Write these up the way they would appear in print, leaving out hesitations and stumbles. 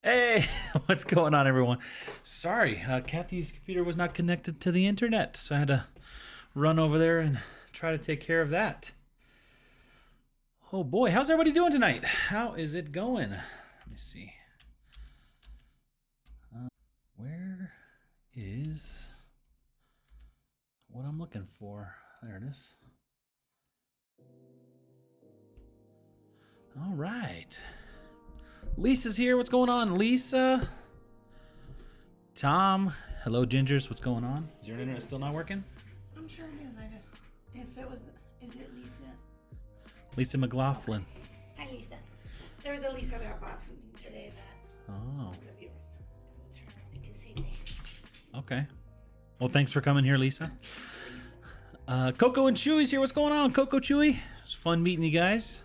Hey, what's going on, everyone? Sorry, Kathy's computer was not connected to the internet, so I had to run over there and try to take care of that. Oh boy, how's everybody doing tonight? How is it going? Let me see. Where is what I'm looking for? There it is. All right. Lisa's here. What's going on, Lisa? Tom. Hello, Gingers. What's going on? Is your internet still not working? I'm sure it is. I just, if it was, is it Lisa? Lisa McLaughlin. Hi, Lisa. There was a Lisa that bought something today that Oh. was a viewer, so it was her. I can say thanks. Okay. Well, thanks for coming here, Lisa. Coco and Chewy's here. What's going on, Coco, Chewy? It's fun meeting you guys.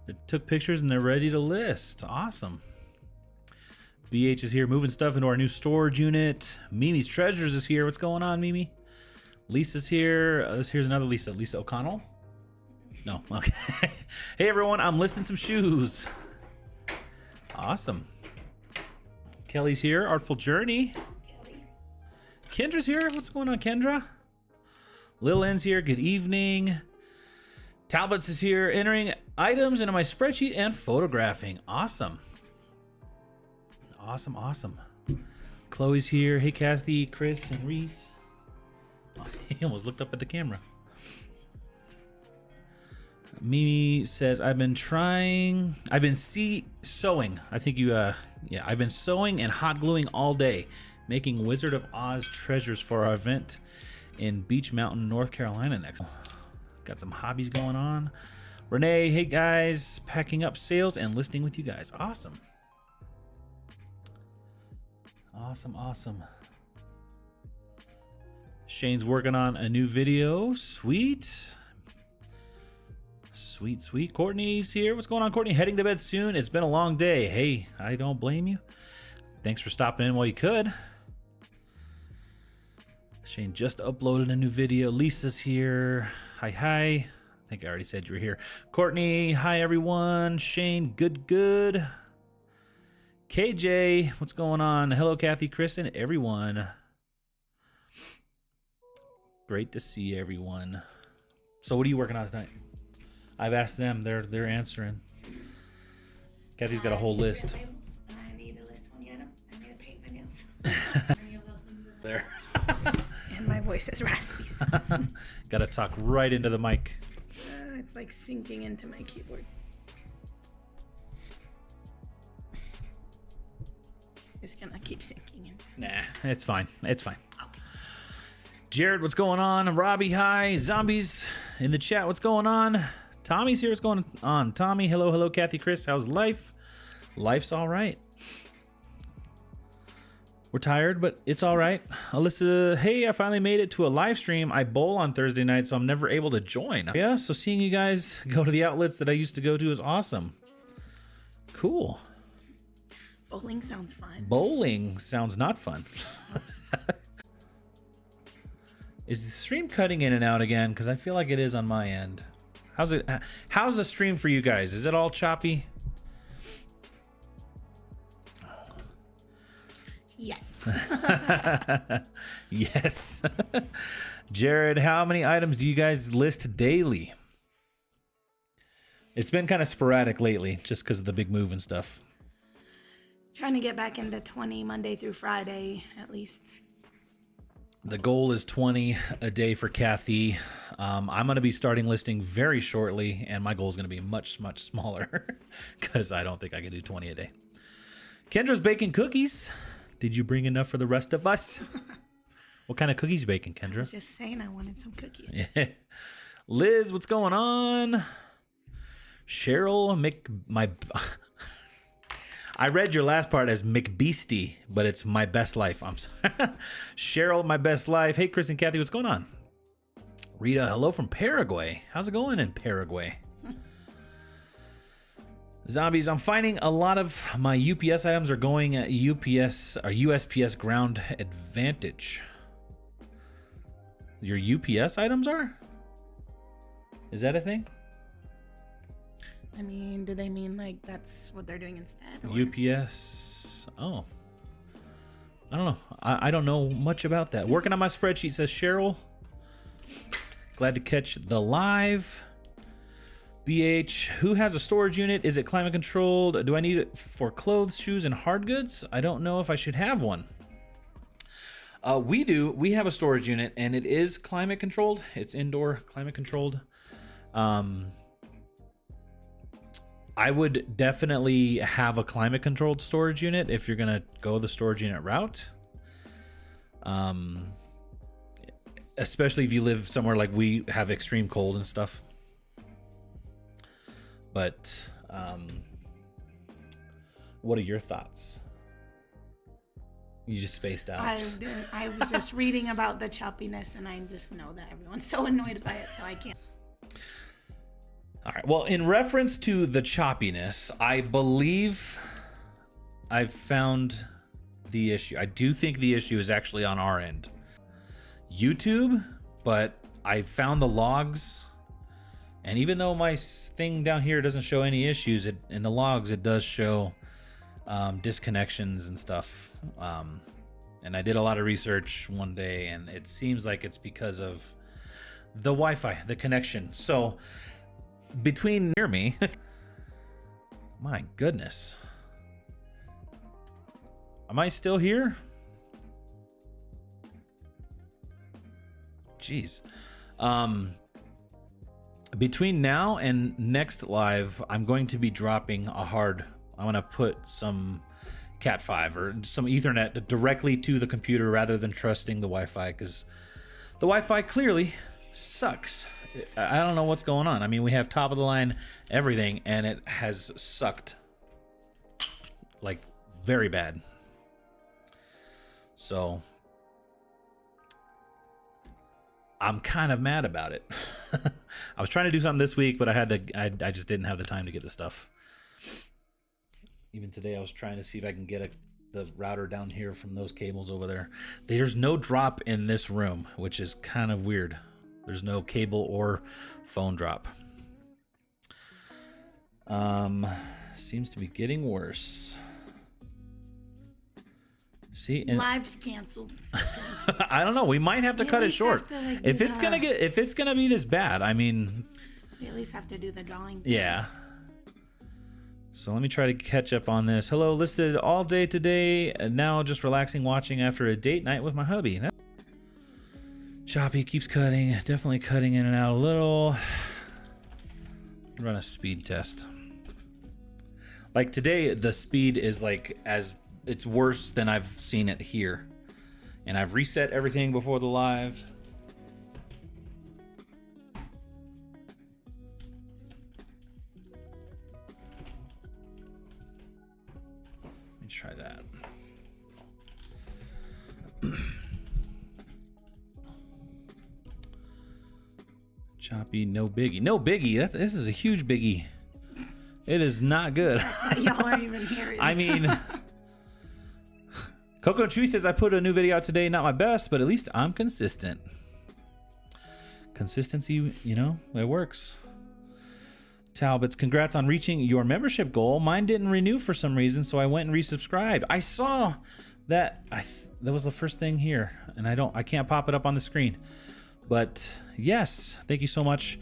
They took pictures and they're ready to list. Awesome. BH is here moving stuff into our new storage unit. Mimi's Treasures is here. What's going on, Mimi? Lisa's here. Here's another Lisa. Lisa O'Connell? No. Okay. Hey, everyone. I'm listing some shoes. Awesome. Kelly's here. Artful Journey. Kelly. Kendra's here. What's going on, Kendra? Lil N's here. Good evening. Talbots is here, entering items into my spreadsheet and photographing. Awesome. Awesome, awesome. Chloe's here. Hey, Kathy, Chris, and Reese. Oh, he almost looked up at the camera. Mimi says, I've been sewing. I think you, yeah, I've been sewing and hot gluing all day, making Wizard of Oz treasures for our event in Beach Mountain, North Carolina next. Got some hobbies going on. Renee, hey guys, packing up sales and listing with you guys. Awesome. Awesome, awesome. Shane's working on a new video. Sweet. Sweet, sweet. Courtney's here. What's going on, Courtney? Heading to bed soon. It's been a long day. Hey, I don't blame you. Thanks for stopping in while you could. Shane just uploaded a new video. Lisa's here. Hi, hi. I think I already said you were here. Courtney, hi everyone. Shane, good. KJ, what's going on? Hello, Kathy, Kristen, everyone. Great to see everyone. So what are you working on tonight? I've asked them. They're answering. Kathy's got a whole list. I need a list on the item. I need to paint my nails. There. And my voice is raspy. So. Gotta talk right into the mic. It's like sinking into my keyboard. It's gonna keep sinking in. Nah, it's fine. It's fine. Okay. Jared, what's going on? Robbie, hi. Zombies in the chat, what's going on? Tommy's here, what's going on? Tommy, hello. Kathy, Chris, how's life? Life's all right. We're tired, but it's all right. Alyssa, hey, I finally made it to a live stream. I bowl on Thursday night, so I'm never able to join. Yeah, so seeing you guys go to the outlets that I used to go to is awesome. Cool. Bowling sounds fun. Bowling sounds not fun. Is the stream cutting in and out again? Because I feel like it is on my end. How's the stream for you guys? Is it all choppy? Yes. Yes. Jared, how many items do you guys list daily? It's been kind of sporadic lately, just because of the big move and stuff. Trying to get back into 20 Monday through Friday, at least. The goal is 20 a day for Kathy. I'm going to be starting listing very shortly, and my goal is going to be much smaller because I don't think I can do 20 a day. Kendra's baking cookies. Did you bring enough for the rest of us? What kind of cookies you baking, Kendra? I was just saying I wanted some cookies. Yeah. Liz, what's going on? Cheryl, I read your last part as McBeastie, but it's my best life. I'm sorry. Cheryl, my best life. Hey, Chris and Kathy, what's going on? Rita, hello from Paraguay. How's it going in Paraguay? Zombies, I'm finding a lot of my UPS items are going at UPS or USPS ground advantage. Your UPS items are? Is that a thing? I mean, do they mean like that's what they're doing instead? Or? UPS. Oh. I don't know. I don't know much about that. Working on my spreadsheet, says Cheryl. Glad to catch the live. BH, who has a storage unit? Is it climate controlled? Do I need it for clothes, shoes, and hard goods? I don't know if I should have one. We do. We have a storage unit, and it is climate controlled. It's indoor climate controlled. I would definitely have a climate controlled storage unit if you're gonna go the storage unit route. Especially if you live somewhere like we have extreme cold and stuff. But what are your thoughts? You just spaced out. I was just reading about the choppiness, and I just know that everyone's so annoyed by it, so I can't. All right. Well, in reference to the choppiness, I believe I've found the issue. I do think the issue is actually on our end. YouTube, but I found the logs. And even though my thing down here doesn't show any issues, in the logs it does show disconnections and stuff. And I did a lot of research one day, and it seems like it's because of the Wi-Fi, the connection. So between near me, my goodness, am I still here? Jeez. Between now and next live, I'm going to be dropping I'm going to put some Cat 5 or some Ethernet directly to the computer rather than trusting the Wi-Fi, because the Wi-Fi clearly sucks. I don't know what's going on. I mean, we have top of the line everything, and it has sucked like very bad. So I'm kind of mad about it. I was trying to do something this week, but I just didn't have the time to get the stuff. Even today I was trying to see if I can get the router down here from those cables over there. There's no drop in this room, which is kind of weird. There's no cable or phone drop. Seems to be getting worse. See, and Live's canceled. I don't know. We might have to cut it short. If it's gonna be this bad, I mean, we at least have to do the drawing. Yeah. So let me try to catch up on this. Hello, listed all day today, and now just relaxing, watching after a date night with my hubby. Choppy, keeps cutting, definitely cutting in and out a little. Run a speed test. Like today, the speed is like it's worse than I've seen it here. And I've reset everything before the live. Let me try that. Choppy, no biggie. No biggie. This is a huge biggie. It is not good. Y'all aren't even here. I mean... Coco Chewy says, I put a new video out today. Not my best, but at least I'm consistent. Consistency, you know, it works. Talbots, congrats on reaching your membership goal. Mine didn't renew for some reason, so I went and resubscribed. I saw that. That was the first thing here, and I can't pop it up on the screen. But yes, thank you so much.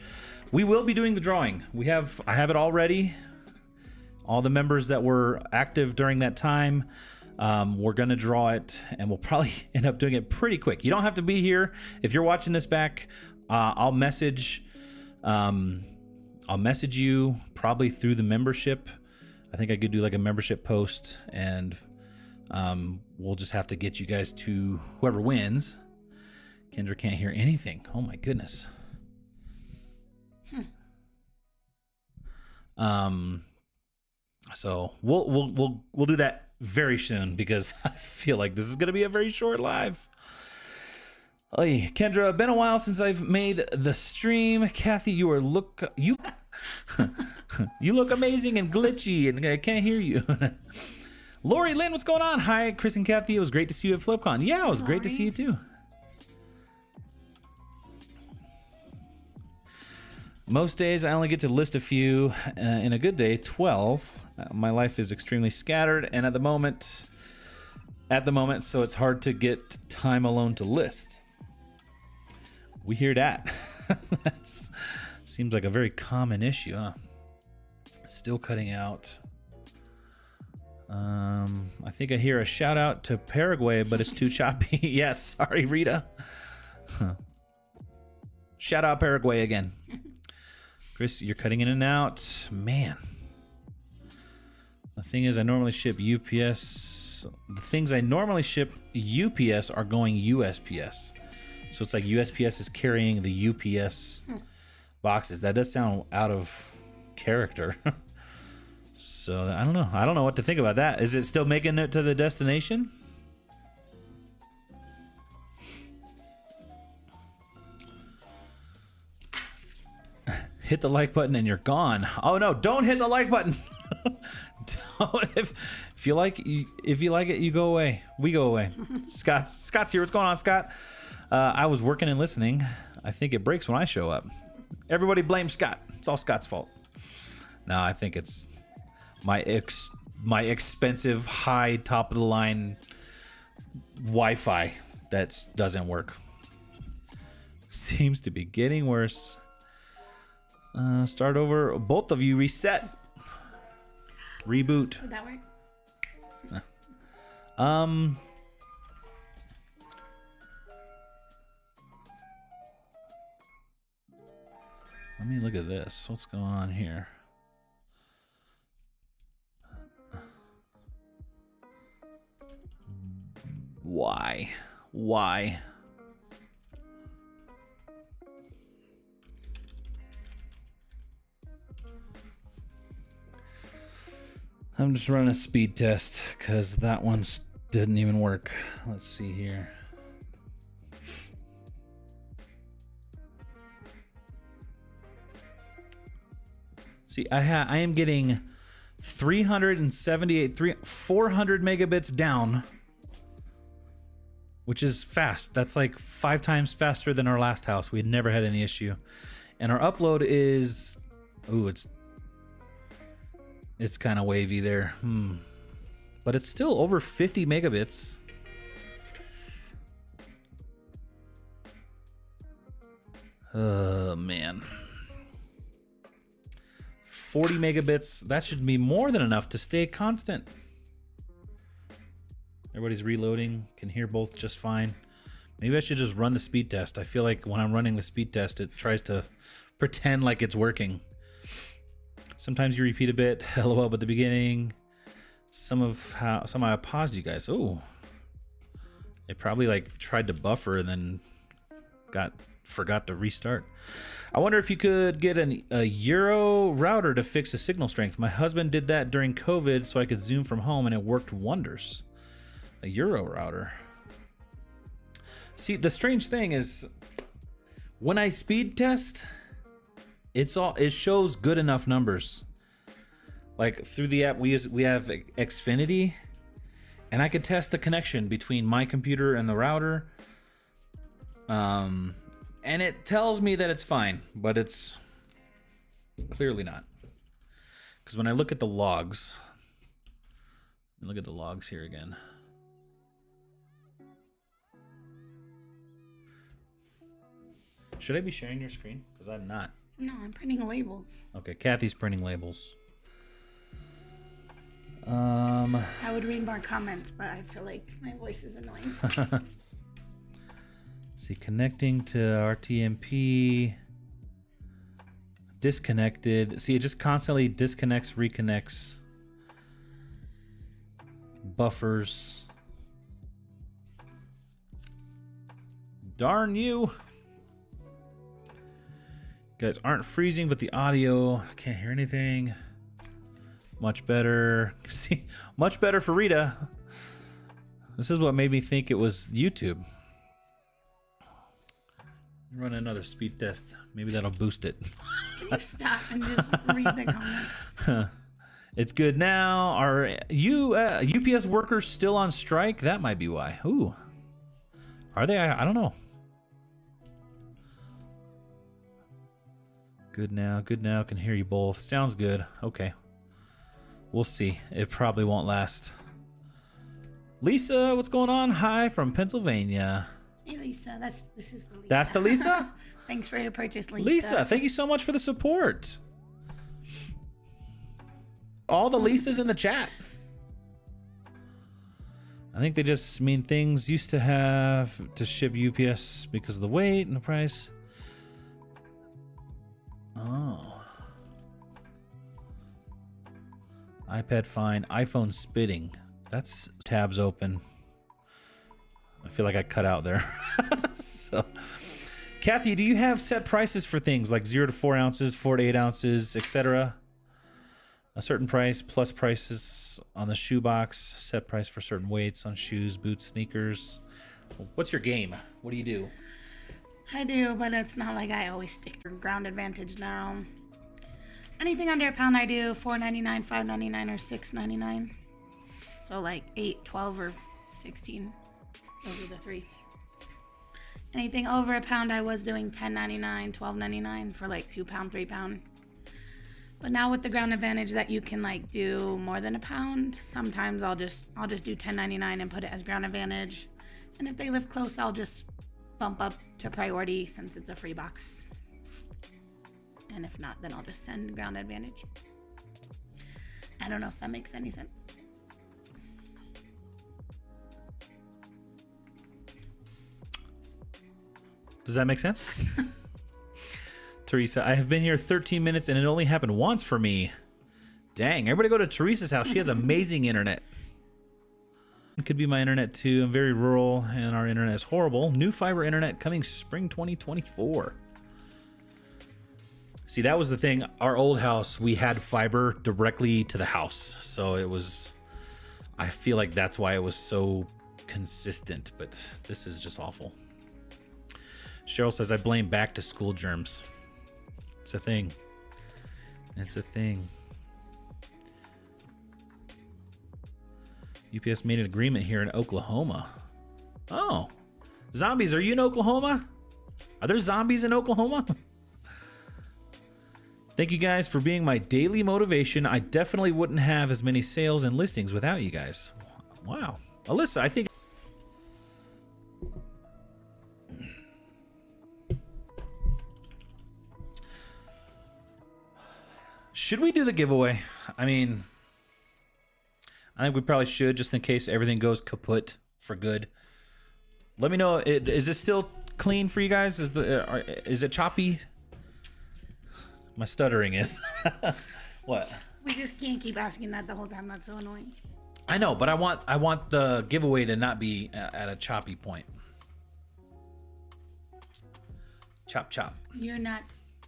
We will be doing the drawing. I have it all ready. All the members that were active during that time. We're gonna draw it, and we'll probably end up doing it pretty quick. You don't have to be here. If you're watching this back, I'll message you probably through the membership. I think I could do like a membership post, and we'll just have to get you guys to whoever wins. Kendra can't hear anything. Oh my goodness. So we'll do that very soon, because I feel like this is going to be a very short live. Hey, Kendra, been a while since I've made the stream. Kathy, you look amazing and glitchy, and I can't hear you. Lori Lynn, what's going on? Hi, Chris and Kathy. It was great to see you at FlipCon. Yeah, it was great to see you too. Most days I only get to list a few. In a good day, 12. My life is extremely scattered, and at the moment, so it's hard to get time alone to list. We hear that. That seems like a very common issue, huh? Still cutting out. I think I hear a shout out to Paraguay, but it's too choppy. Yes, sorry, Rita. Shout out Paraguay again. Chris, you're cutting in and out. Man. The thing is, I normally ship UPS. The things I normally ship UPS are going USPS. So it's like USPS is carrying the UPS boxes. That does sound out of character. So I don't know. I don't know what to think about that. Is it still making it to the destination? Hit the like button and you're gone. Oh no, don't hit the like button. Don't. If you like it, you go away. We go away. Scott's here. What's going on, Scott? I was working and listening. I think it breaks when I show up. Everybody blame Scott. It's all Scott's fault. No, I think it's my expensive, high, top of the line Wi-Fi that doesn't work. Seems to be getting worse. Start over. Both of you reset. Reboot. Would that work? Let me look at this. What's going on here? Why? I'm just running a speed test because that one didn't even work. Let's see here. See, I am getting 400 megabits down, which is fast. That's like 5 times faster than our last house. We had never had any issue. And our upload is, ooh, it's kind of wavy there. But it's still over 50 megabits. Oh, man. 40 megabits. That should be more than enough to stay constant. Everybody's reloading. Can hear both just fine. Maybe I should just run the speed test. I feel like when I'm running the speed test, it tries to pretend like it's working. Sometimes you repeat a bit. LOL at the beginning. Somehow I paused you guys. Oh, it probably like tried to buffer and then forgot to restart. I wonder if you could get a Euro router to fix the signal strength. My husband did that during COVID so I could Zoom from home and it worked wonders. A Euro router. See, the strange thing is when I speed test, it shows good enough numbers. Like through the app we have Xfinity, and I could test the connection between my computer and the router. And it tells me that it's fine, but it's clearly not. Because when I look at the logs, look at the logs here again. Should I be sharing your screen? Because I'm not. No, I'm printing labels. Okay, Kathy's printing labels. I would read more comments, but I feel like my voice is annoying. See, connecting to RTMP. Disconnected. See, it just constantly disconnects, reconnects. Buffers. Darn you. You guys aren't freezing, but the audio, can't hear anything. Much better. See, much better for Rita. This is what made me think it was YouTube. Run another speed test. Maybe that'll boost it. Can you stop and just read the comments? It's good now. Are UPS workers still on strike? That might be why. Ooh. Are they? I don't know. Good now. Good now. Can hear you both. Sounds good. Okay. We'll see. It probably won't last. Lisa, what's going on? Hi from Pennsylvania. Hey, Lisa. This is the Lisa. That's the Lisa? Thanks for your purchase, Lisa. Lisa, thank you so much for the support. All the Lisas in the chat. I think they just mean things used to have to ship UPS because of the weight and the price. Oh. iPad fine. iPhone spitting. That's tabs open. I feel like I cut out there. So, Kathy, do you have set prices for things like 0 to 4 ounces, 4 to 8 ounces, etc.? A certain price plus prices on the shoebox, set price for certain weights on shoes, boots, sneakers. What's your game? What do you do? I do, but it's not like I always stick to ground advantage now. Anything under a pound I do $4.99, $5.99, or $6.99. So like 8, 12, or 16. Those are the three. Anything over a pound I was doing $10.99, $12.99 for like 2 pound, 3 pound. But now with the ground advantage that you can like do more than a pound, sometimes I'll just do $10.99 and put it as ground advantage. And if they live close, I'll just bump up to priority since it's a free box. And if not, then I'll just send ground advantage. I don't know if that makes any sense. Does that make sense? Teresa, I have been here 13 minutes and it only happened once for me. Dang, everybody go to Teresa's house. She has amazing internet. It could be my internet too. I'm very rural and our internet is horrible. New fiber internet coming spring 2024. See, that was the thing. Our old house, we had fiber directly to the house. So it was, I feel like that's why it was so consistent, but this is just awful. Cheryl says, I blame back to school germs. It's a thing. It's a thing. UPS made an agreement here in Oklahoma. Oh. Zombies, are you in Oklahoma? Are there zombies in Oklahoma? Thank you guys for being my daily motivation. I definitely wouldn't have as many sales and listings without you guys. Wow. Alyssa, I think... Should we do the giveaway? I mean, I think we probably should, just in case everything goes kaput for good. Let me know. Is it still clean for you guys? Is it choppy? My stuttering is. What? We just can't keep asking that the whole time. That's so annoying. I know, but I want the giveaway to not be at a choppy point. Chop chop. You're not.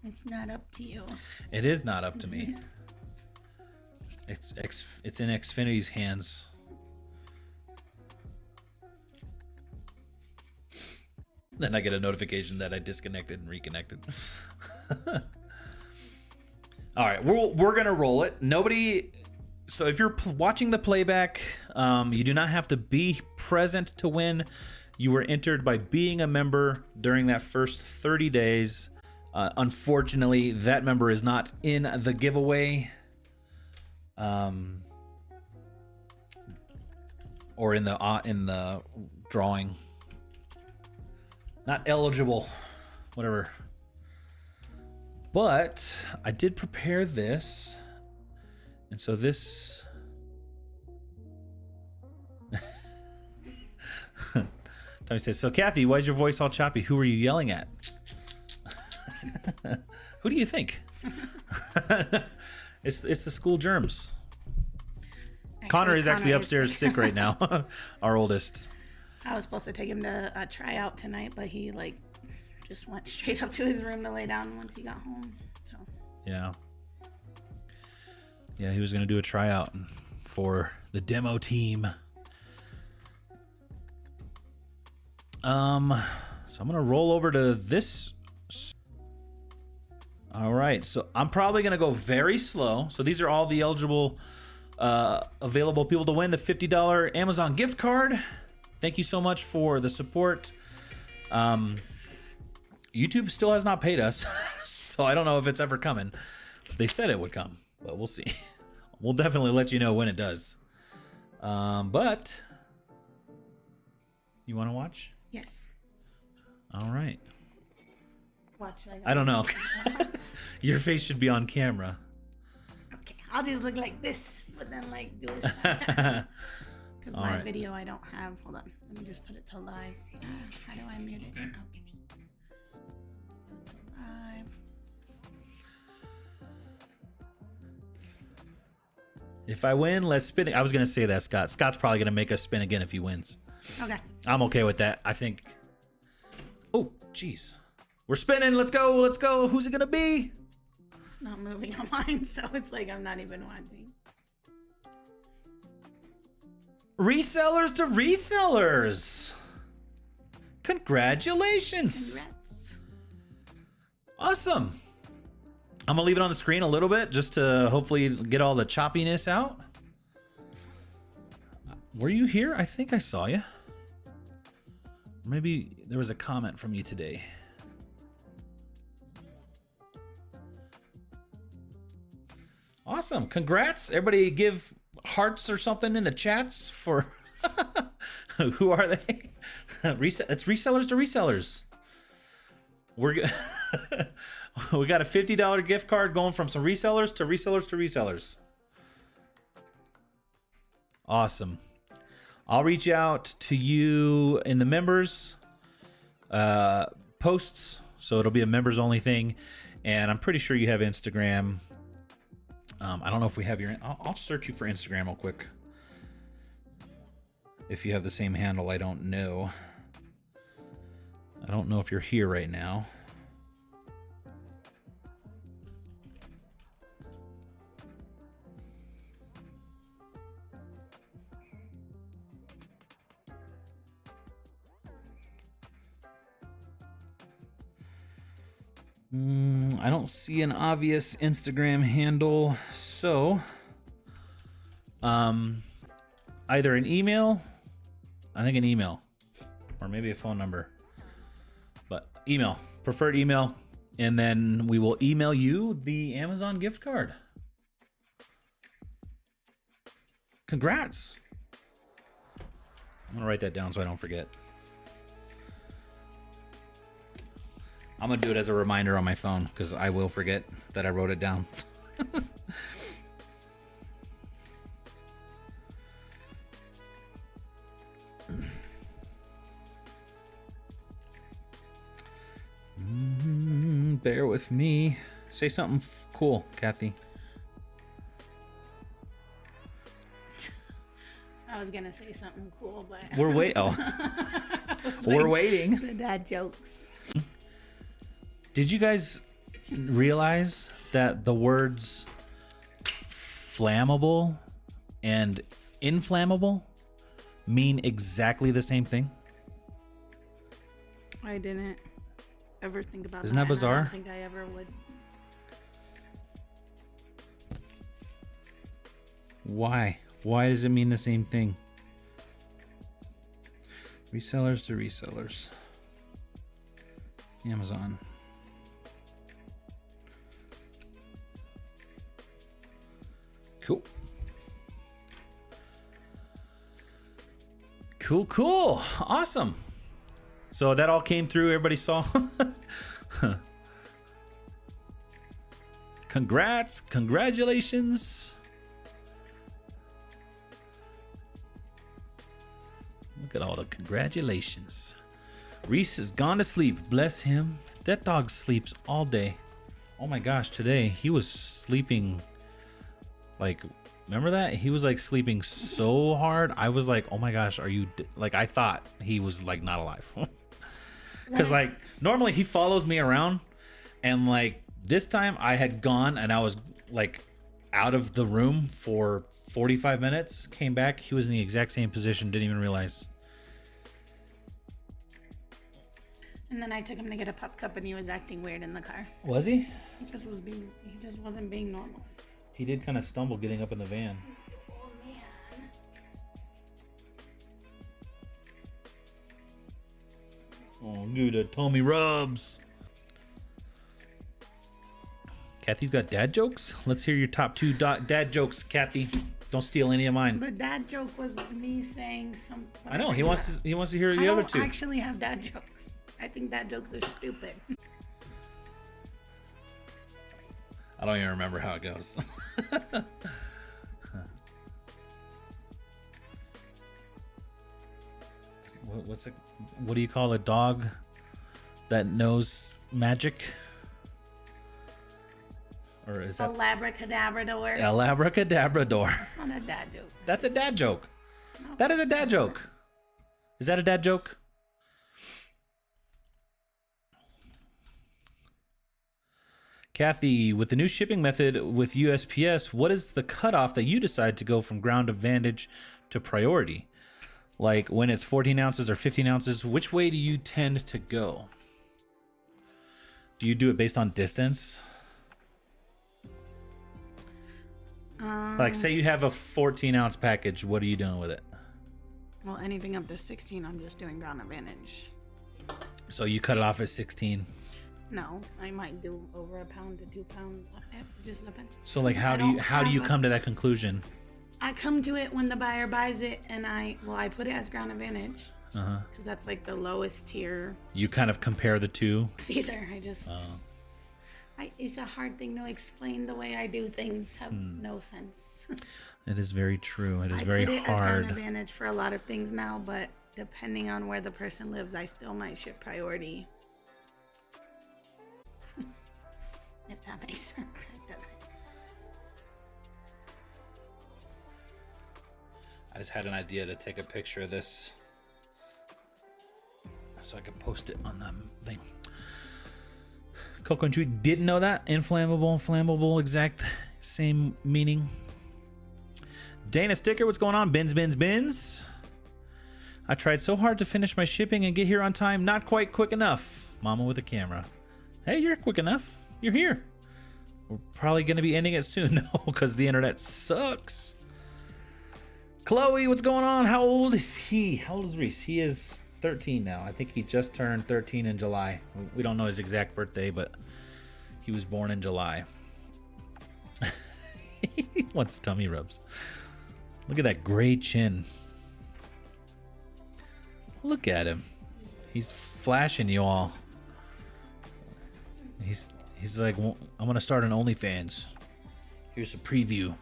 It's not up to you. It is not up to me. It's in Xfinity's hands. Then I get a notification that I disconnected and reconnected. All right, we're gonna roll it. Nobody. So if you're watching the playback, you do not have to be present to win. You were entered by being a member during that first 30 days. Unfortunately, that member is not in the giveaway, or in the drawing. Not eligible, whatever. But I did prepare this, and so this. Tommy says, "So Kathy, why is your voice all choppy? Who are you yelling at?" Who do you think? It's the school germs. Connor is actually upstairs sick right now. Our oldest. I was supposed to take him to a tryout tonight, but he just went straight up to his room to lay down once he got home. So yeah, he was gonna do a tryout for the demo team. So I'm gonna roll over to this. All right, so I'm probably gonna go very slow. So these are all the eligible, available people to win the $50 Amazon gift card. Thank you so much for the support. YouTube still has not paid us, so I don't know if it's ever coming. They said it would come, but we'll see. We'll definitely let you know when it does. But you want to watch? yes. All right. Watch. I don't know. Your face should be on camera. Okay, I'll just look like this, but then do a side. Because my video I don't have. Hold on. Let me just put it to live. How do I mute it? Okay. Live. If I win, let's spin it. I was going to say that, Scott. Scott's probably going to make us spin again if he wins. Okay. I'm okay with that. I think. Oh, jeez. We're spinning. Let's go. Let's go. Who's it going to be? It's not moving on mine, so it's I'm not even watching. Resellers to resellers. Congratulations. Congrats. Awesome. I'm going to leave it on the screen a little bit just to hopefully get all the choppiness out. Were you here? I think I saw you. Maybe there was a comment from you today. Awesome. Congrats. Everybody give hearts or something in the chats for who are they? It's resellers to resellers. We got a $50 gift card going from some resellers to resellers to resellers. Awesome. I'll reach out to you in the members posts, so it'll be a members only thing, and I'm pretty sure you have Instagram. I don't know if we have your... I'll search you for Instagram real quick. If you have the same handle, I don't know. I don't know if you're here right now. I don't see an obvious Instagram handle, so either an email, I think an email, or maybe a phone number, but email, preferred email, and then we will email you the Amazon gift card. Congrats. I'm gonna write that down so I don't forget. I'm gonna do it as a reminder on my phone because I will forget that I wrote it down. Bear with me. Say something cool, Kathy. I was gonna say something cool, but We're we're waiting. The dad jokes. Did you guys realize that the words flammable and inflammable mean exactly the same thing? I didn't ever think about Isn't that and bizarre? I don't think I ever would. Why? Why does it mean the same thing? Resellers to resellers. Amazon. Cool. Cool. Awesome. So that all came through. Everybody saw. Congrats. Congratulations. Look at all the congratulations. Reese has gone to sleep. Bless him. That dog sleeps all day. Oh my gosh, today he was sleeping like, remember that? He was like sleeping so hard. I was like, oh my gosh, are you like, I thought he was like not alive. Because like normally he follows me around, and like this time I had gone and I was like out of the room for 45 minutes, came back, he was in the exact same position, didn't even realize. And then I took him to get a pup cup, and he was acting weird in the car. Was he? He just wasn't being normal. He did kind of stumble getting up in the van. Oh man. Oh, dude, the Tommy rubs. Kathy's got dad jokes. Let's hear your top 2 dad jokes, Kathy. Don't steal any of mine. The dad joke was me saying something. I know he wants to hear the other 2. I don't actually have dad jokes. I think dad jokes are stupid. I don't even remember how it goes. What do you call a dog that knows magic? Or is that Labracadabrador? a labracadabrador? That's not a dad joke. That's a dad joke. No. That is a dad joke. Is that a dad joke? Kathy, with the new shipping method with USPS, what is the cutoff that you decide to go from ground advantage to priority? Like when it's 14 ounces or 15 ounces, which way do you tend to go? Do you do it based on distance? Like say you have a 14 ounce package, what are you doing with it? Well, anything up to 16, I'm just doing ground advantage. So you cut it off at 16. No, I might do over a pound to 2 pounds. It just depends. So like how do you come to that conclusion? I come to it when the buyer buys it, and I put it as ground advantage because that's like the lowest tier. You kind of compare the two. Either it's a hard thing to explain. The way I do things have no sense. It is very true. It is I very put it as hard. ground advantage for a lot of things now, but depending on where the person lives, I still might ship priority. If that makes sense, it doesn't. I just had an idea to take a picture of this so I can post it on the thing. Coco and Chewy didn't know that. Inflammable and flammable, exact same meaning. Dana Sticker, what's going on? Bins. I tried so hard to finish my shipping and get here on time. Not quite quick enough. Mama with a camera. Hey, you're quick enough. You're here. We're probably going to be ending it soon, though, because the internet sucks. Chloe, what's going on? How old is he? How old is Reese? He is 13 now. I think he just turned 13 in July. We don't know his exact birthday, but he was born in July. He wants tummy rubs. Look at that gray chin. Look at him. He's flashing you all. He's like, well, I'm gonna start an OnlyFans. Here's a preview.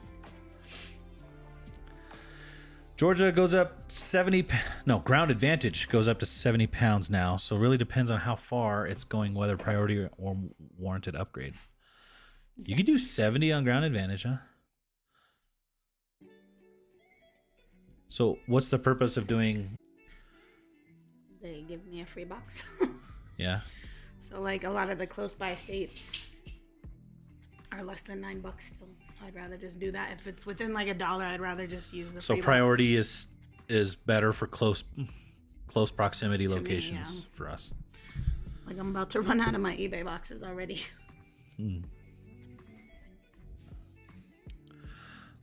Georgia goes up 70. No, ground advantage goes up to 70 pounds now. So it really depends on how far it's going, whether priority or warranted upgrade. You could do 70 on ground advantage, huh? So what's the purpose of doing? They give me a free box. Yeah. So like a lot of the close by states are less than $9 still. So I'd rather just do that. If it's within like $1, I'd rather just use the So free priority box. is better for close proximity locations yeah. for us. Like I'm about to run out of my eBay boxes already.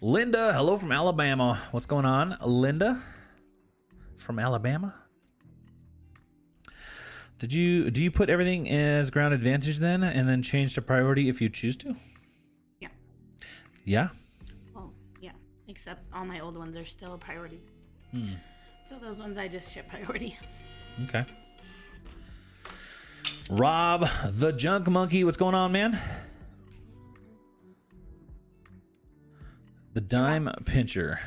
Linda, hello from Alabama. What's going on, Linda? From Alabama? Do you put everything as ground advantage then, and then change to priority if you choose to? Yeah. Yeah. Oh, yeah. Except all my old ones are still priority. So those ones I just ship priority. Okay. Rob, the Junk Monkey, what's going on, man? The Dime Pincher.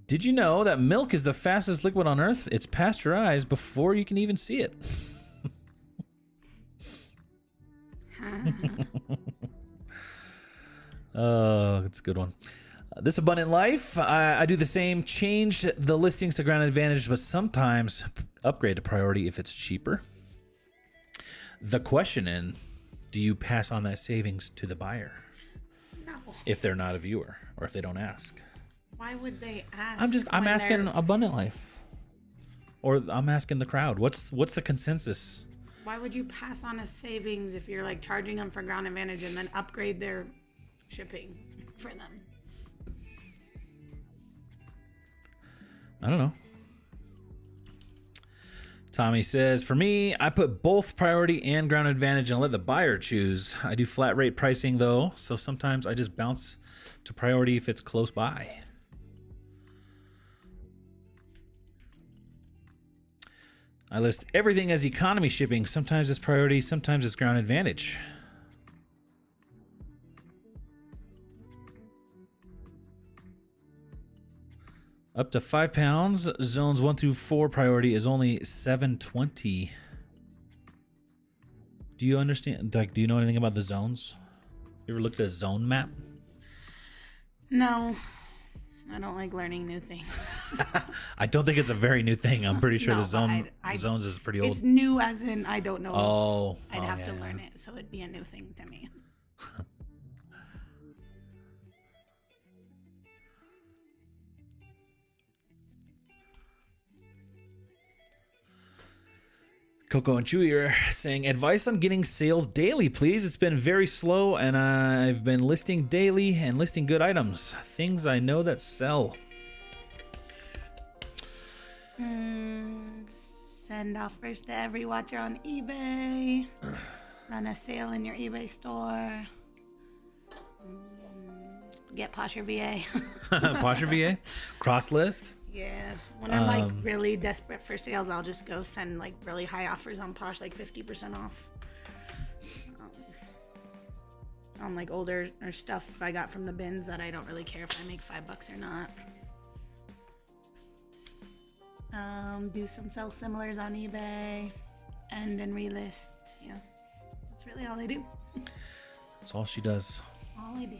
Did you know that milk is the fastest liquid on Earth? It's pasteurized before you can even see it. Oh, it's a good one. This Abundant Life, I do the same. Change the listings to ground advantage, but sometimes upgrade to priority if it's cheaper. The question in, do you pass on that savings to the buyer? No. If they're not a viewer or if they don't ask. Why would they ask? I'm asking Abundant Life. Or I'm asking the crowd. What's the consensus? Why would you pass on a savings if you're like charging them for ground advantage and then upgrade their shipping for them? I don't know. Tommy says, for me, I put both priority and ground advantage and let the buyer choose. I do flat rate pricing though, so sometimes I just bounce to priority if it's close by. I list everything as economy shipping. Sometimes it's priority, sometimes it's ground advantage. Up to 5 pounds, zones 1 through 4 priority is only $7.20. Do you understand? Like, do you know anything about the zones? You ever looked at a zone map? No. I don't like learning new things. I don't think it's a very new thing. I'm pretty sure No, the zone I zones is pretty old. It's new as in I don't know. Oh. I'd have to yeah. learn it, so it'd be a new thing to me. Coco and Chewy are saying, advice on getting sales daily, please. It's been very slow, and I've been listing daily and listing good items. Things I know that sell. Send offers to every watcher on eBay. Run a sale in your eBay store. Get Posher VA. Posher VA? Cross list? Yeah, when I'm like really desperate for sales, I'll just go send like really high offers on Posh, like 50% off. On like older or stuff I got from the bins that I don't really care if I make $5 or not. Do some sell similars on eBay, end and relist. Yeah, that's really all I do. That's all she does. All I do.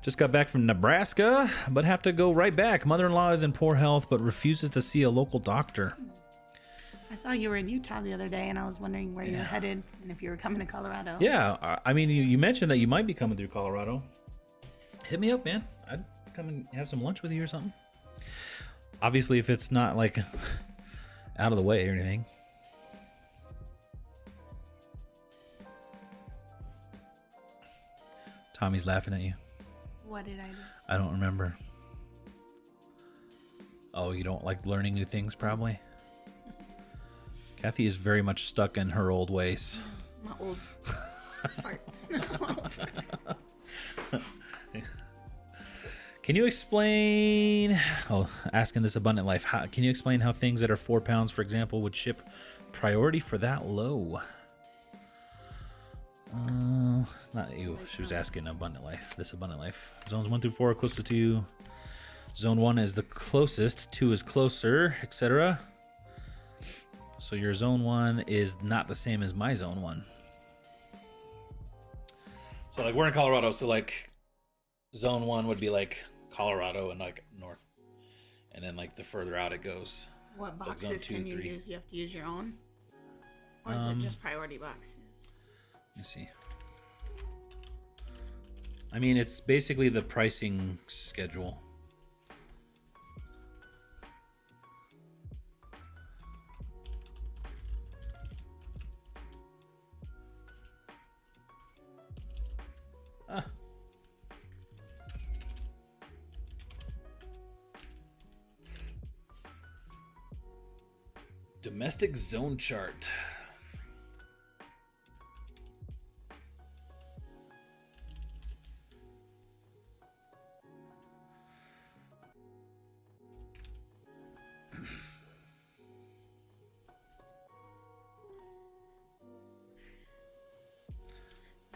Just got back from Nebraska, but have to go right back. Mother-in-law is in poor health, but refuses to see a local doctor. I saw you were in Utah the other day, and I was wondering where you're headed and if you were coming to Colorado. Yeah, I mean, you mentioned that you might be coming through Colorado. Hit me up, man. I'd come and have some lunch with you or something. Obviously, if it's not like out of the way or anything. Tommy's laughing at you. What did I do? I don't remember. Oh, you don't like learning new things, probably? Kathy is very much stuck in her old ways. My old fart. Can you explain... Oh, asking this Abundant Life. Can you explain how things that are 4 pounds, for example, would ship priority for that low? Not you. She was asking Abundant Life. This Abundant Life. Zones 1 through 4 are closest to you. Zone 1 is the closest. 2 is closer, etc. So your Zone 1 is not the same as my Zone 1. So, like, we're in Colorado, so, like, Zone 1 would be, like, Colorado and, like, north. And then, like, the further out it goes. What It's like boxes zone 2, can you 3. use? You have to use your own? Or is it just priority boxes? Let me see. I mean, it's basically the pricing schedule. Ah. Domestic zone chart.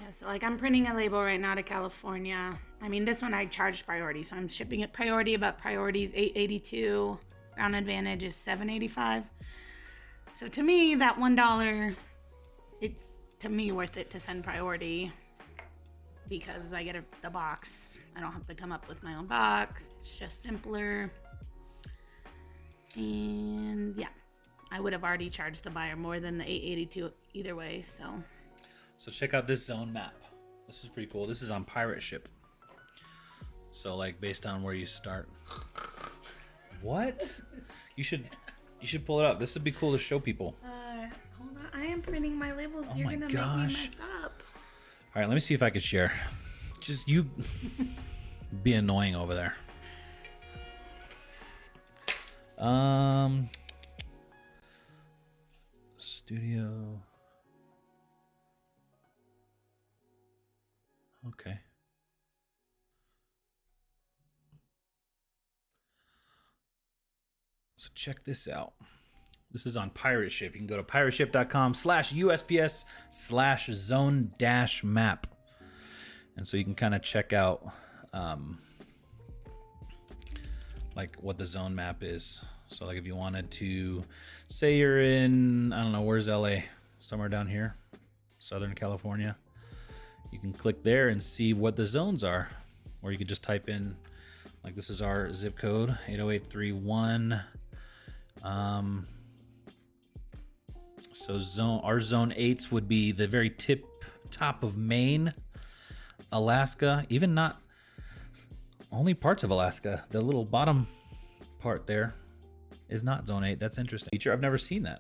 Yeah, so like I'm printing a label right now to California. I mean, this one I charged priority, so I'm shipping it priority, but priority's $8.82. Ground Advantage is $7.85. So to me, that $1, it's to me worth it to send priority because I get the box. I don't have to come up with my own box. It's just simpler. And yeah, I would have already charged the buyer more than the $8.82 either way, so. So check out this zone map. This is pretty cool. This is on Pirate Ship. So like based on where you start. What? You should pull it up. This would be cool to show people. Hold on. I am printing my labels. Oh You're my gonna gosh. make me mess up. All right, let me see if I could share. Just you be annoying over there. Studio. Okay. So check this out. This is on Pirate Ship. You can go to pirateship.com/USPS/zone-map. And so you can kind of check out like what the zone map is. So like if you wanted to say you're in, I don't know, where's LA? Somewhere down here, Southern California. You can click there and see what the zones are. Or you can just type in, like this is our zip code, 80831. So our zone 8s would be the very top of Maine, Alaska, even not only parts of Alaska. The little bottom part there is not zone 8. That's interesting. Feature, I've never seen that.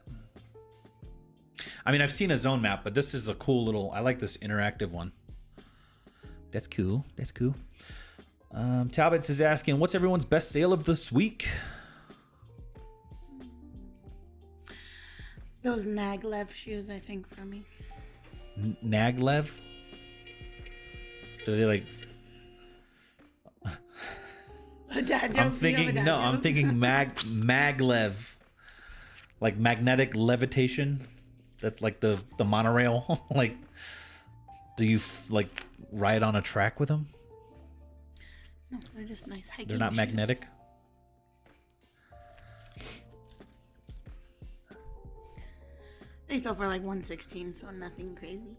I mean, I've seen a zone map, but this is a cool little, I like this interactive one. That's cool. That's cool. Talbot is asking, what's everyone's best sale of this week? Those Naglev shoes, I think, for me. Naglev? Do they like... I'm thinking maglev. Like magnetic levitation. That's like the monorail. Like, do you like ride on a track with them? No, they're just nice hiking They're not shoes. magnetic? They sell for like $116, so nothing crazy.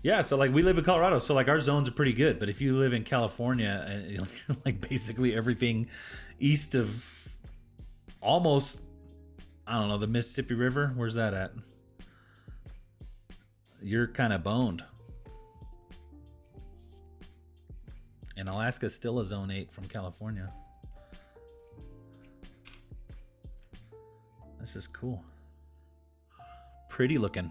Yeah, so like we live in Colorado, so like our zones are pretty good. But if you live in California, and like basically everything east of almost, I don't know, the Mississippi River, where's that at? You're kind of boned. And Alaska's still a zone 8 from California. This is cool. Pretty looking.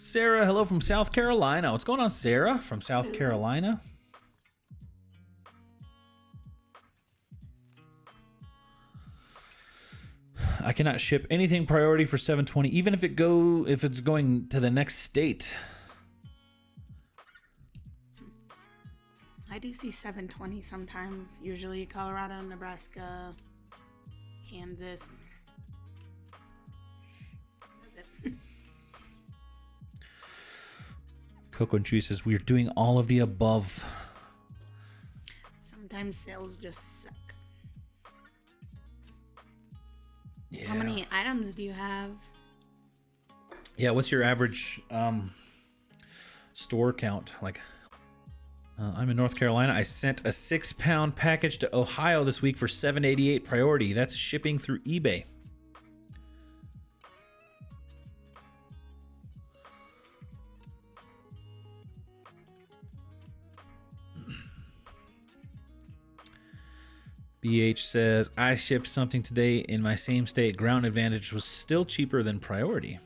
Sarah, hello from South Carolina. What's going on, Sarah from South Carolina? I cannot ship anything priority for 720, even if it's going to the next state. I do see 720 sometimes. Usually Colorado, Nebraska, Kansas. Coco and Chewy says, we're doing all of the above. Sometimes sales just suck. Yeah. How many items do you have? Yeah, what's your average store count? Like, I'm in North Carolina. I sent a 6-pound package to Ohio this week for $7.88 priority. That's shipping through eBay. BH says, I shipped something today in my same state. Ground Advantage was still cheaper than priority.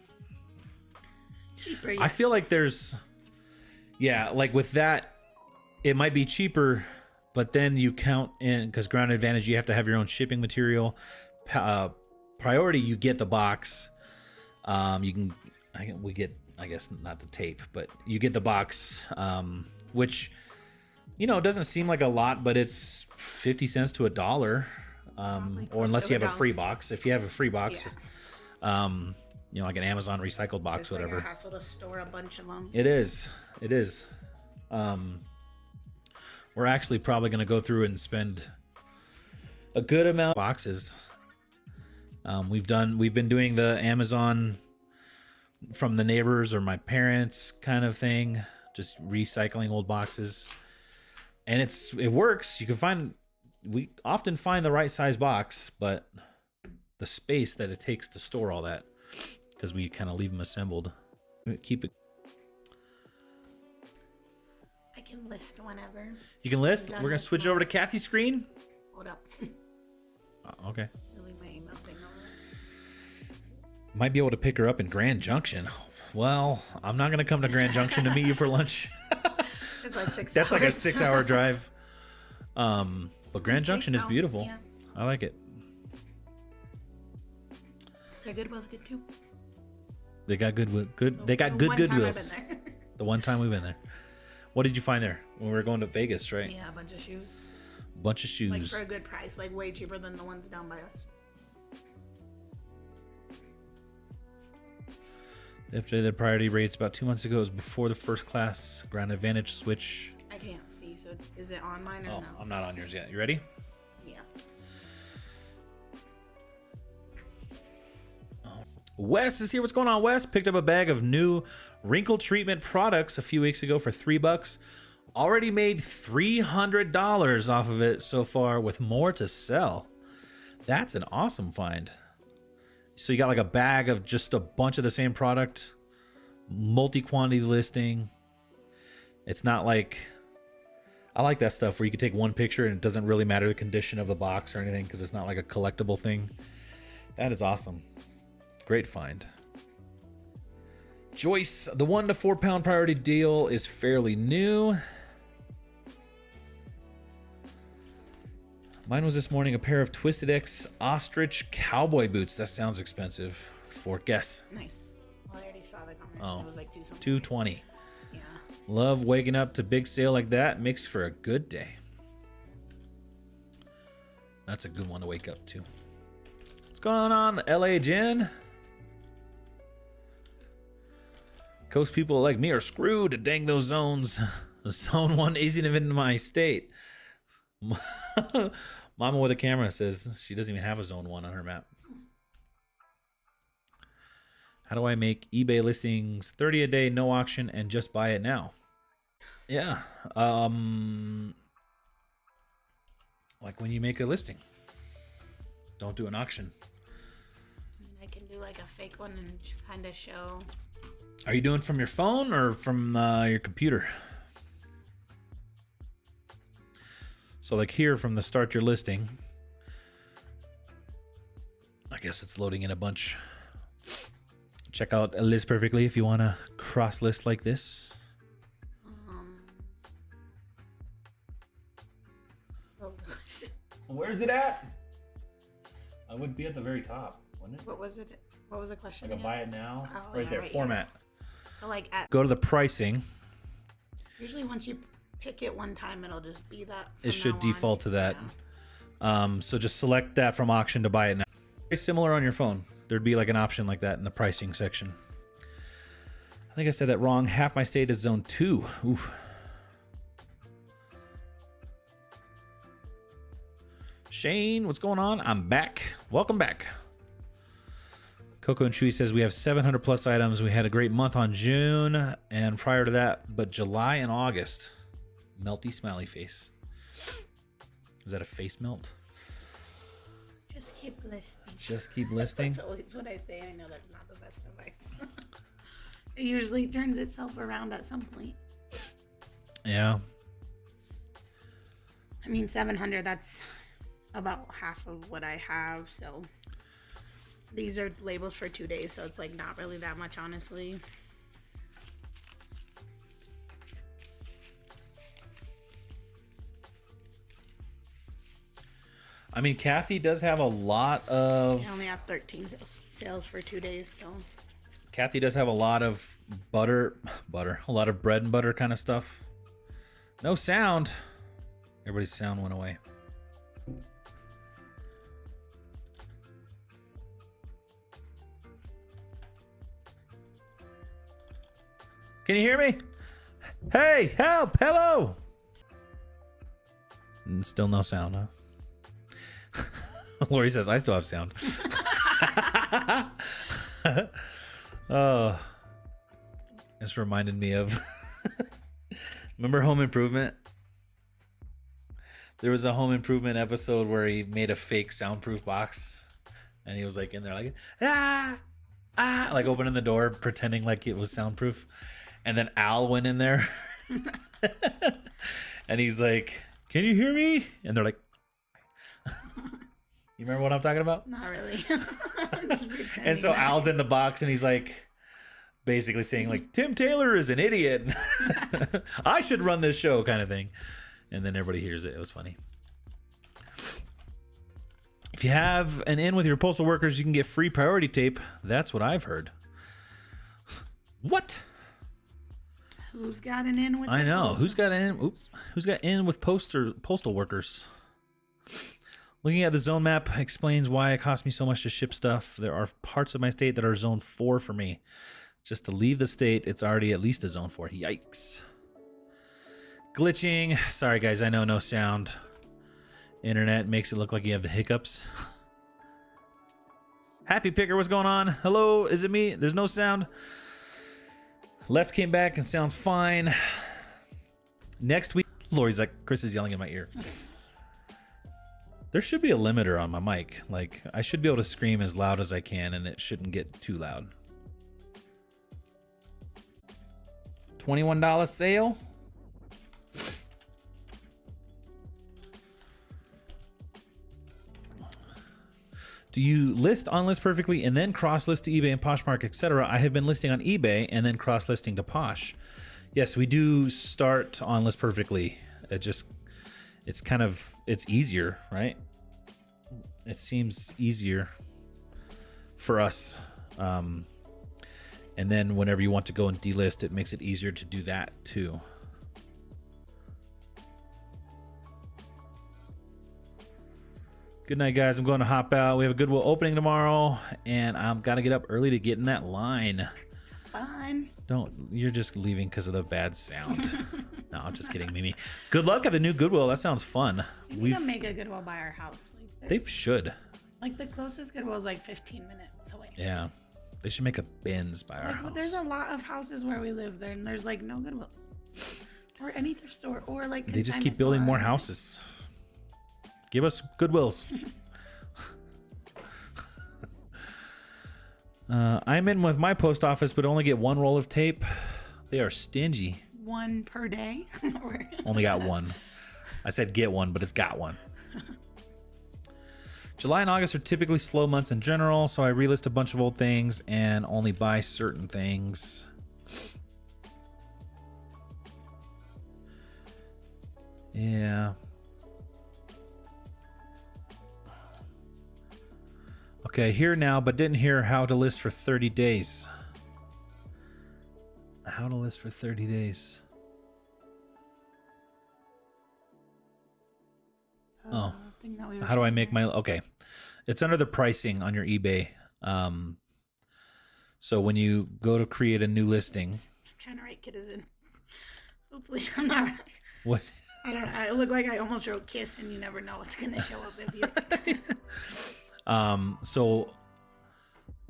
Cheaper, yes. I feel like there's, yeah, like with that, it might be cheaper, but then you count in, because Ground Advantage, you have to have your own shipping material. Priority, you get the box. We get, I guess, not the tape, but you get the box, which, you know, it doesn't seem like a lot, but it's 50 cents to $1. Or unless you have a free box. If you have a free box, yeah. You know, like an Amazon recycled box, So it's whatever. like a hassle to store a bunch of them. It is. It is. We're actually probably going to go through and spend a good amount of boxes. We've been doing the Amazon from the neighbors or my parents kind of thing, just recycling old boxes. And it works. We often find the right size box, but the space that it takes to store all that, because we kind of leave them assembled. Keep it. I can list whenever. You can list. We're gonna switch over to Kathy's screen. Hold up. Okay. Really my email thing over. Might be able to pick her up in Grand Junction. Well, I'm not gonna come to Grand Junction to meet you for lunch. It's like 6 hours. That's like a 6-hour drive. But Grand Junction is beautiful. Yeah. I like it. Their Goodwill's good too. They got good. They got good Goodwills. The one time we've been there. What did you find there when we were going to Vegas? Right. Yeah, a bunch of shoes. Bunch of shoes. Like for a good price, like way cheaper than the ones down by us. They updated their priority rates about 2 months ago. It was before the first class Ground Advantage switch. I can't see, so is it on mine or Oh, no? I'm not on yours yet. You ready? Yeah. Wes is here. What's going on, Wes? Picked up a bag of new wrinkle treatment products a few weeks ago for $3. Already made $300 off of it so far, with more to sell. That's an awesome find. So you got like a bag of just a bunch of the same product, multi-quantity listing. It's not like, I like that stuff where you can take one picture and it doesn't really matter the condition of the box or anything, because it's not like a collectible thing. That is awesome. Great find. Joyce, the 1 to 4 pound priority deal is fairly new. Mine was this morning, a pair of Twisted X ostrich cowboy boots. That sounds expensive. Guess. Nice. Well, I already saw the comment. Oh, It was like $2 something. $220. Yeah. Love waking up to big sale like that. Makes for a good day. That's a good one to wake up to. What's going on, LA Jen? Coast people like me are screwed. Dang those zones. Zone 1 isn't even in my state. Mama with a camera says she doesn't even have a zone 1 on her map. How do I make eBay listings 30 a day, no auction, and just buy it now? Yeah. Like when you make a listing. Don't do an auction. I can do like a fake one and kind of show. Are you doing from your phone or from your computer? So like here from the start your listing, I guess it's loading in a bunch. Check out List Perfectly if you want to cross list like this. Where's it at? I would be at the very top, wouldn't it? What was it? What was the question? Like a buy it now, Oh, right yeah, there. right Format. So like at Go to the pricing. usually once you pick it one time, it'll just be that. It should now default to on. that. Yeah. So just select that from auction to buy it now. Very similar on your phone. There'd be like an option like that in the pricing section. I think I said that wrong. Half my state is zone 2. Oof. Shane, what's going on? I'm back. Welcome back. Coco and Chewy says we have 700 plus items. We had a great month on June and prior to that, but July and August. Melty smiley face. Is that a face melt? Just keep listening. Just keep listing. That's always what I say. I know that's not the best advice. It usually turns itself around at some point. Yeah. I mean, 700, that's about half of what I have. So these are labels for 2 days. So it's like not really that much, honestly. I mean, Kathy does have a lot of... I only have 13 sales for 2 days, so... Kathy does have a lot of butter, a lot of bread and butter kind of stuff. No sound. Everybody's sound went away. Can you hear me? Hey, help, hello. Still no sound, huh? Lori says, I still have sound. Oh, this reminded me of, remember Home Improvement? There was a Home Improvement episode where he made a fake soundproof box and he was like in there like, like opening the door, pretending like it was soundproof. And then Al went in there and he's like, can you hear me? And they're like, you remember what I'm talking about? Not really. And so Al's in the box and he's like basically saying like, Tim Taylor is an idiot. I should run this show kind of thing. And then everybody hears it. It was funny. If you have an in with your postal workers, you can get free priority tape. That's what I've heard. What? Who's got an in with I know. postal? Who's got in? Oops. Who's got in with postal workers? Looking at the zone map explains why it costs me so much to ship stuff. There are parts of my state that are zone 4 for me. Just to leave the state, it's already at least a zone 4. Yikes. Glitching. Sorry, guys. I know no sound. Internet makes it look like you have the hiccups. Happy Picker, what's going on? Hello, is it me? There's no sound. Left came back and sounds fine. Next week, Lori's like, Chris is yelling in my ear. There should be a limiter on my mic. Like, I should be able to scream as loud as I can and it shouldn't get too loud. $21 sale. Do you list on List Perfectly and then cross list to eBay and Poshmark, etc.? I have been listing on eBay and then cross listing to Posh. Yes, we do start on List Perfectly. It's easier, right? It seems easier for us. And then whenever you want to go and delist, it makes it easier to do that too. Good night, guys. I'm going to hop out. We have a Goodwill opening tomorrow, and I'm got to get up early to get in that line. Fun. You're just leaving because of the bad sound. No, I'm just kidding, Mimi. Good luck at the new Goodwill. That sounds fun. We need to make a Goodwill by our house. Like they should. Like the closest Goodwill is like 15 minutes away. Yeah. They should make a Ben's by our house. There's a lot of houses where we live there, and there's like no Goodwills. Or any thrift store, or like... They just keep building more houses. Give us Goodwills. I'm in with my post office, but only get one roll of tape. They are stingy. One per day? Only got one. I said get one, but it's got one. July and August are typically slow months in general, so I relist a bunch of old things and only buy certain things. Yeah. Okay, here now, but didn't hear how to list for 30 days. How to list for 30 days. Oh, how do I make my... Okay, it's under the pricing on your eBay. So when you go to create a new listing... I'm trying to write Kitizen. Hopefully I'm not right. What? I don't know. I look like I almost wrote kiss, and you never know what's going to show up if you... So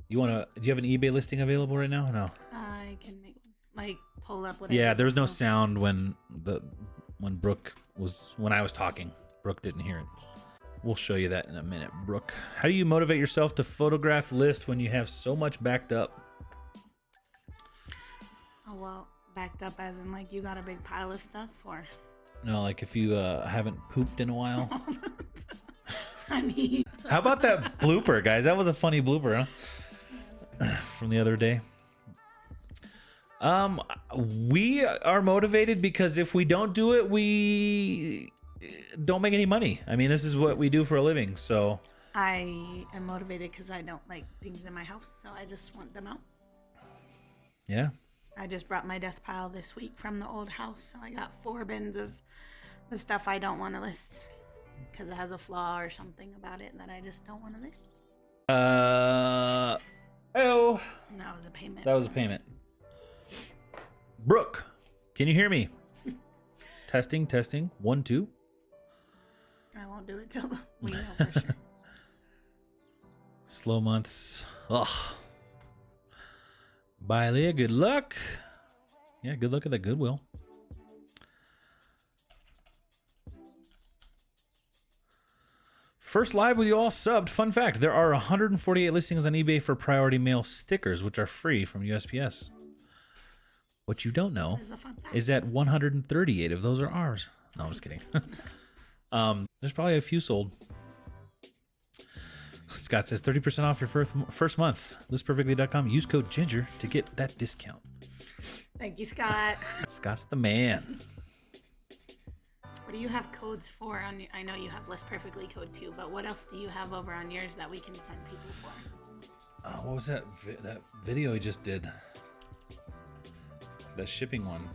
you want to... Do you have an eBay listing available right now? No. I can make one. Like, pull up whatever. Yeah, there was no sound when Brooke was... When I was talking. Brooke didn't hear it. We'll show you that in a minute, Brooke. How do you motivate yourself to photograph list when you have so much backed up? Oh, well, backed up as in like you got a big pile of stuff, or? No, like if you haven't pooped in a while. I mean... How about that blooper, guys? That was a funny blooper, huh? From the other day. We are motivated because if we don't do it, we don't make any money. I mean, this is what we do for a living, so... I am motivated because I don't like things in my house, so I just want them out. Yeah. I just brought my death pile this week from the old house, so I got 4 bins of the stuff I don't want to list because it has a flaw or something about it that I just don't want to list. Oh. That was a payment. That was a payment. Brooke, can you hear me? Testing, testing. 1, 2. I won't do it till we know for sure. Slow months. Ugh. Bye, Leah. Good luck. Yeah, good luck at that Goodwill. First live with you all subbed. Fun fact, there are 148 listings on eBay for priority mail stickers, which are free from USPS. What you don't know is that 138 of those are ours. No, I'm just kidding. There's probably a few sold. Scott says 30% off your first month. Listperfectly.com. Use code GINGER to get that discount. Thank you, Scott. Scott's the man. What do you have codes for on your, I know you have List Perfectly code too, but what else do you have over on yours that we can send people for? What was that that video he just did? The shipping one.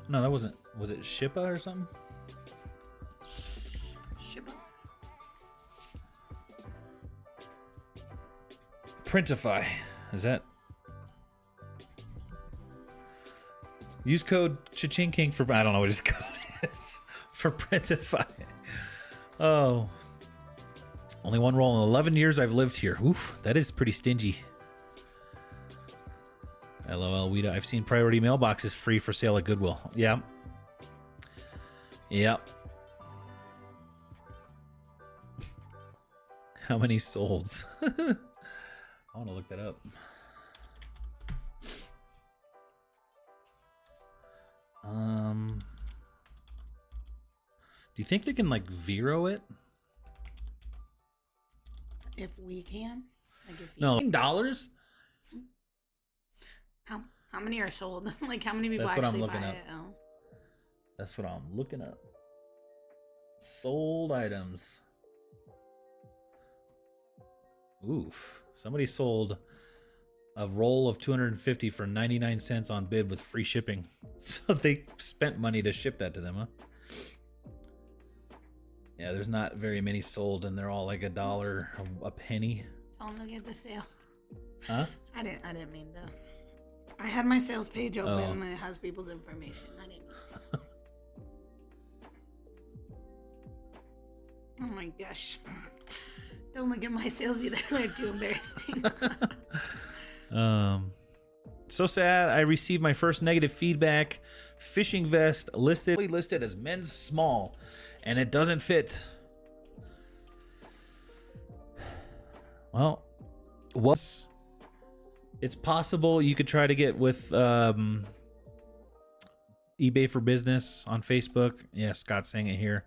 No, that wasn't. Was it Shippa or something? Shippa? Printify. Is that? Use code Cha-Ching King for... I don't know what his code is. For Printify. Oh. Only one roll in 11 years I've lived here. Oof, that is pretty stingy. LOL, Weeda. I've seen priority mailboxes free for sale at Goodwill. Yeah. Yep. How many solds? I want to look that up. Do you think they can like Vero it? If we can. Like if No, $10? How many are sold? Like how many people That's what I'm actually looking buy up. it? Oh. That's what I'm looking up. Sold items. Oof. Somebody sold a roll of 250 for 99 cents on bid with free shipping. So they spent money to ship that to them, huh? Yeah, there's not very many sold, and they're all like $1 a penny. Don't look at the sale. Huh? I didn't mean to. I had my sales page open Oh. and it has people's information. I didn't mean to. Oh my gosh. Don't look at my sales either. They're too embarrassing. So sad. I received my first negative feedback. Fishing vest listed as men's small, and it doesn't fit. Well, it's possible you could try to get with eBay for Business on Facebook. Yeah, Scott's saying it here.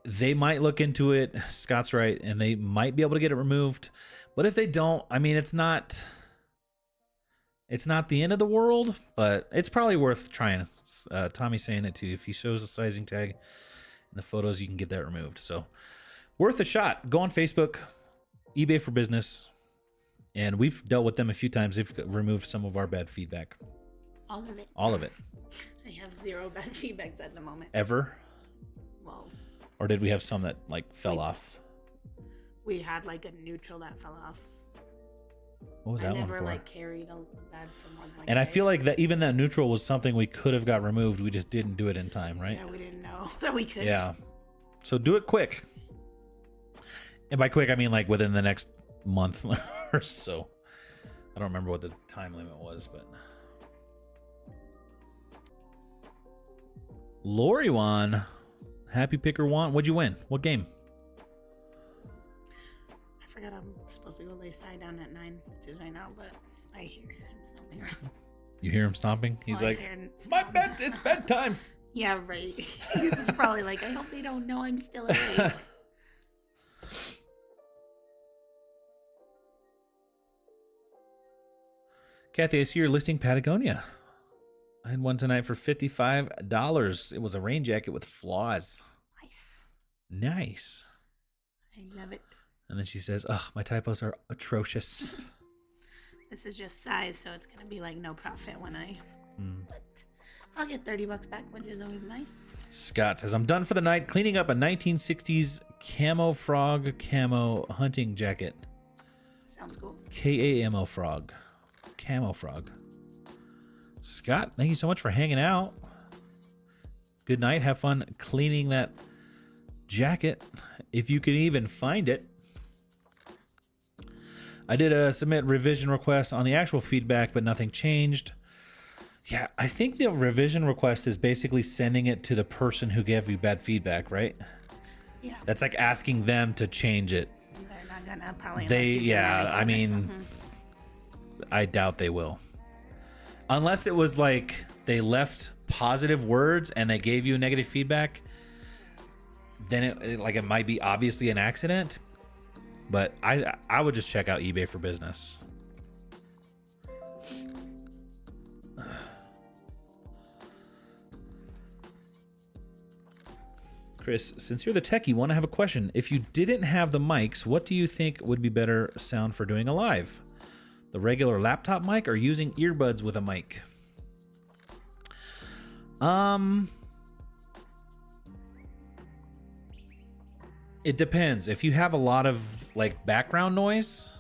they might look into it. Scott's right, and they might be able to get it removed. But if they don't, I mean, it's not the end of the world, but it's probably worth trying. Tommy's saying it too. If he shows a sizing tag in the photos, you can get that removed. So worth a shot. Go on Facebook, eBay for Business, and we've dealt with them a few times. They've removed some of our bad feedback. All of it. All of it. I have 0 bad feedbacks at the moment. Ever? Well, or did we have some that like fell off? We had like a neutral that fell off. What was that one for? I never like carried a bad for more than like and I feel like that even that neutral was something we could have got removed. We just didn't do it in time, right? Yeah, we didn't know that we could. Yeah. So do it quick. And by quick, I mean like within the next month or so. I don't remember what the time limit was, but. Lori won. Happy Picker won. What'd you win? What game? I forgot I'm supposed to go lay side down at 9, which is right now, but I hear him stomping around. You hear him stomping? He's like, it's bedtime. Yeah, right. He's probably like, I hope they don't know I'm still awake. Kathy, I see you're listing Patagonia. I had one tonight for $55. It was a rain jacket with flaws. Nice. I love it. And then she says, "Ugh, my typos are atrocious." This is just size, so it's gonna be like no profit when I. But I'll get $30 back, which is always nice. Scott says, "I'm done for the night, cleaning up a 1960s camo frog camo hunting jacket." Sounds cool. KAMO frog, camo frog. Scott, thank you so much for hanging out. Good night. Have fun cleaning that jacket, if you can even find it. I did submit revision requests on the actual feedback, but nothing changed. Yeah, I think the revision request is basically sending it to the person who gave you bad feedback, right? Yeah. That's like asking them to change it. They're not gonna probably. I mean, I doubt they will. Unless it was like they left positive words and they gave you negative feedback, then it might be obviously an accident. But I would just check out eBay for Business. Chris, since you're the techie one, I have a question. If you didn't have the mics, what do you think would be better sound for doing a live? The regular laptop mic or using earbuds with a mic? It depends. If you have a lot of like background noise,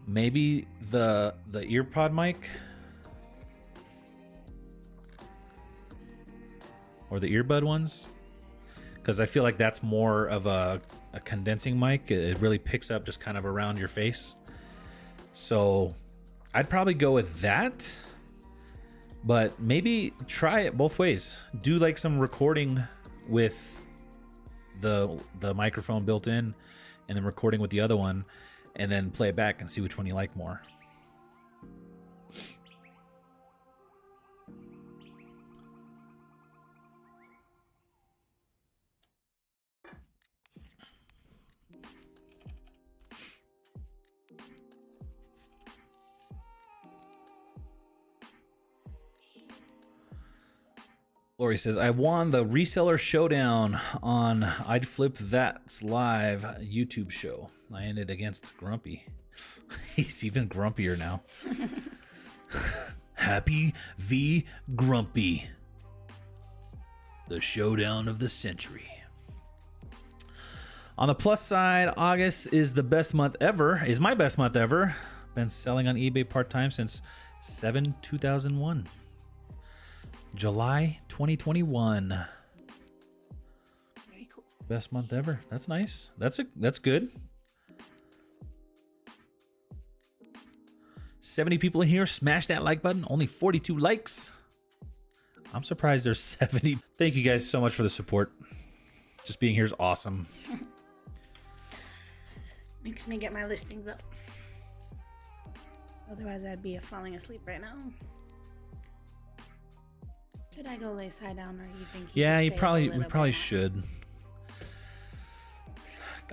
maybe the earpod mic or the earbud ones, because I feel like that's more of a condensing mic. It really picks up just kind of around your face. So I'd probably go with that, but maybe try it both ways. Do like some recording with the microphone built in and then recording with the other one and then play it back and see which one you like more. Lori says, I won the reseller showdown on I'd Flip That's Live YouTube show. I ended against Grumpy. He's even grumpier now. Happy v Grumpy. The showdown of the century. On the plus side, August is the best month ever. Is my best month ever. Been selling on eBay part-time since 7/2001. July 2021. Very cool. Best month ever. That's nice. That's good. 70 people in here. Smash that like button. Only 42 likes. I'm surprised there's 70. Thank you guys so much for the support. Just being here is awesome. Makes me get my listings up. Otherwise, I'd be falling asleep right now. Should I go lay side down, or you think? Yeah, we probably should.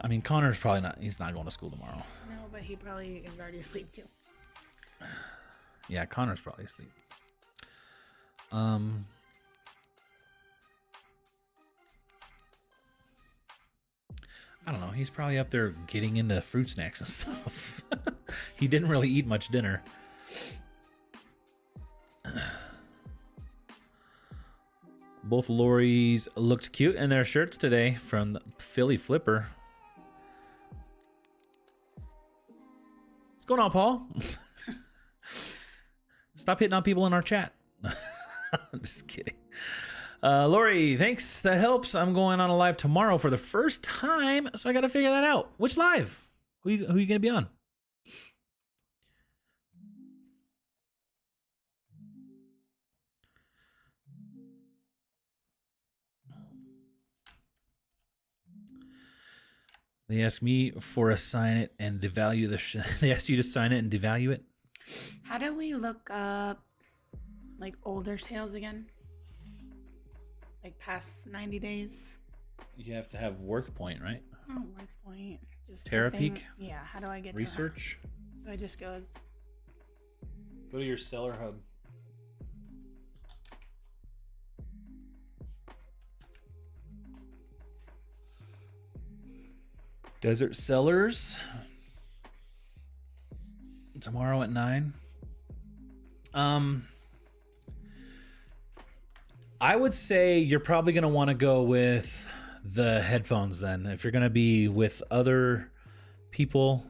I mean, Connor's probably not. He's not going to school tomorrow. No, but he probably is already asleep too. Yeah, Connor's probably asleep. I don't know. He's probably up there getting into fruit snacks and stuff. He didn't really eat much dinner. Both Lori's looked cute in their shirts today from the Philly Flipper. What's going on, Paul? Stop hitting on people in our chat. I'm just kidding. Lori, thanks. That helps. I'm going on a live tomorrow for the first time, so I got to figure that out. Which live? Who you going to be on? They asked me for a sign it and devalue the they asked you to sign it and devalue it. How do we look up like older sales again? Like past 90 days? You have to have worth point, right? Oh, worth point. Just Terapeak? Yeah, how do I get research? To that? Do I just go to your seller hub. Desert Sellers tomorrow at 9. I would say you're probably going to want to go with the headphones then. If you're going to be with other people,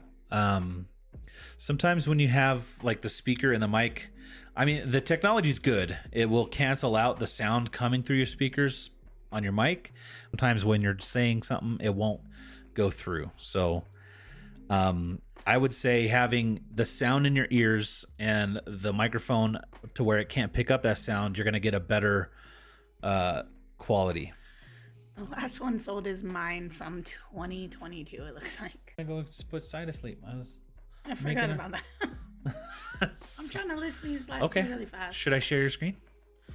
sometimes when you have like the speaker and the mic, I mean, the technology's good. It will cancel out the sound coming through your speakers on your mic. Sometimes when you're saying something, it won't go through. So I would say having the sound in your ears and the microphone to where it can't pick up that sound, you're going to get a better quality. The last one sold is mine from 2022, it looks like. I'm going to go put Sai to sleep. I forgot about that. I'm trying to list these last two really fast. Should I share your screen?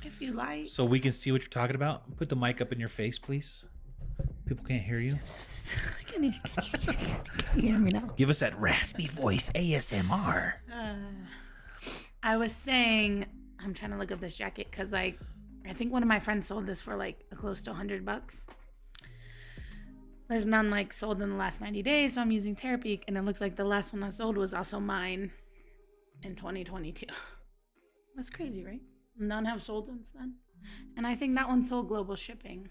If you like. So we can see what you're talking about. Put the mic up in your face, please. People can't hear you. Can you hear me now? Give us that raspy voice ASMR. I was saying, I'm trying to look up this jacket because I think one of my friends sold this for like close to $100. There's none like sold in the last 90 days, so I'm using Terapeak, and it looks like the last one that sold was also mine in 2022. That's crazy, right? None have sold since then. And I think that one sold global shipping.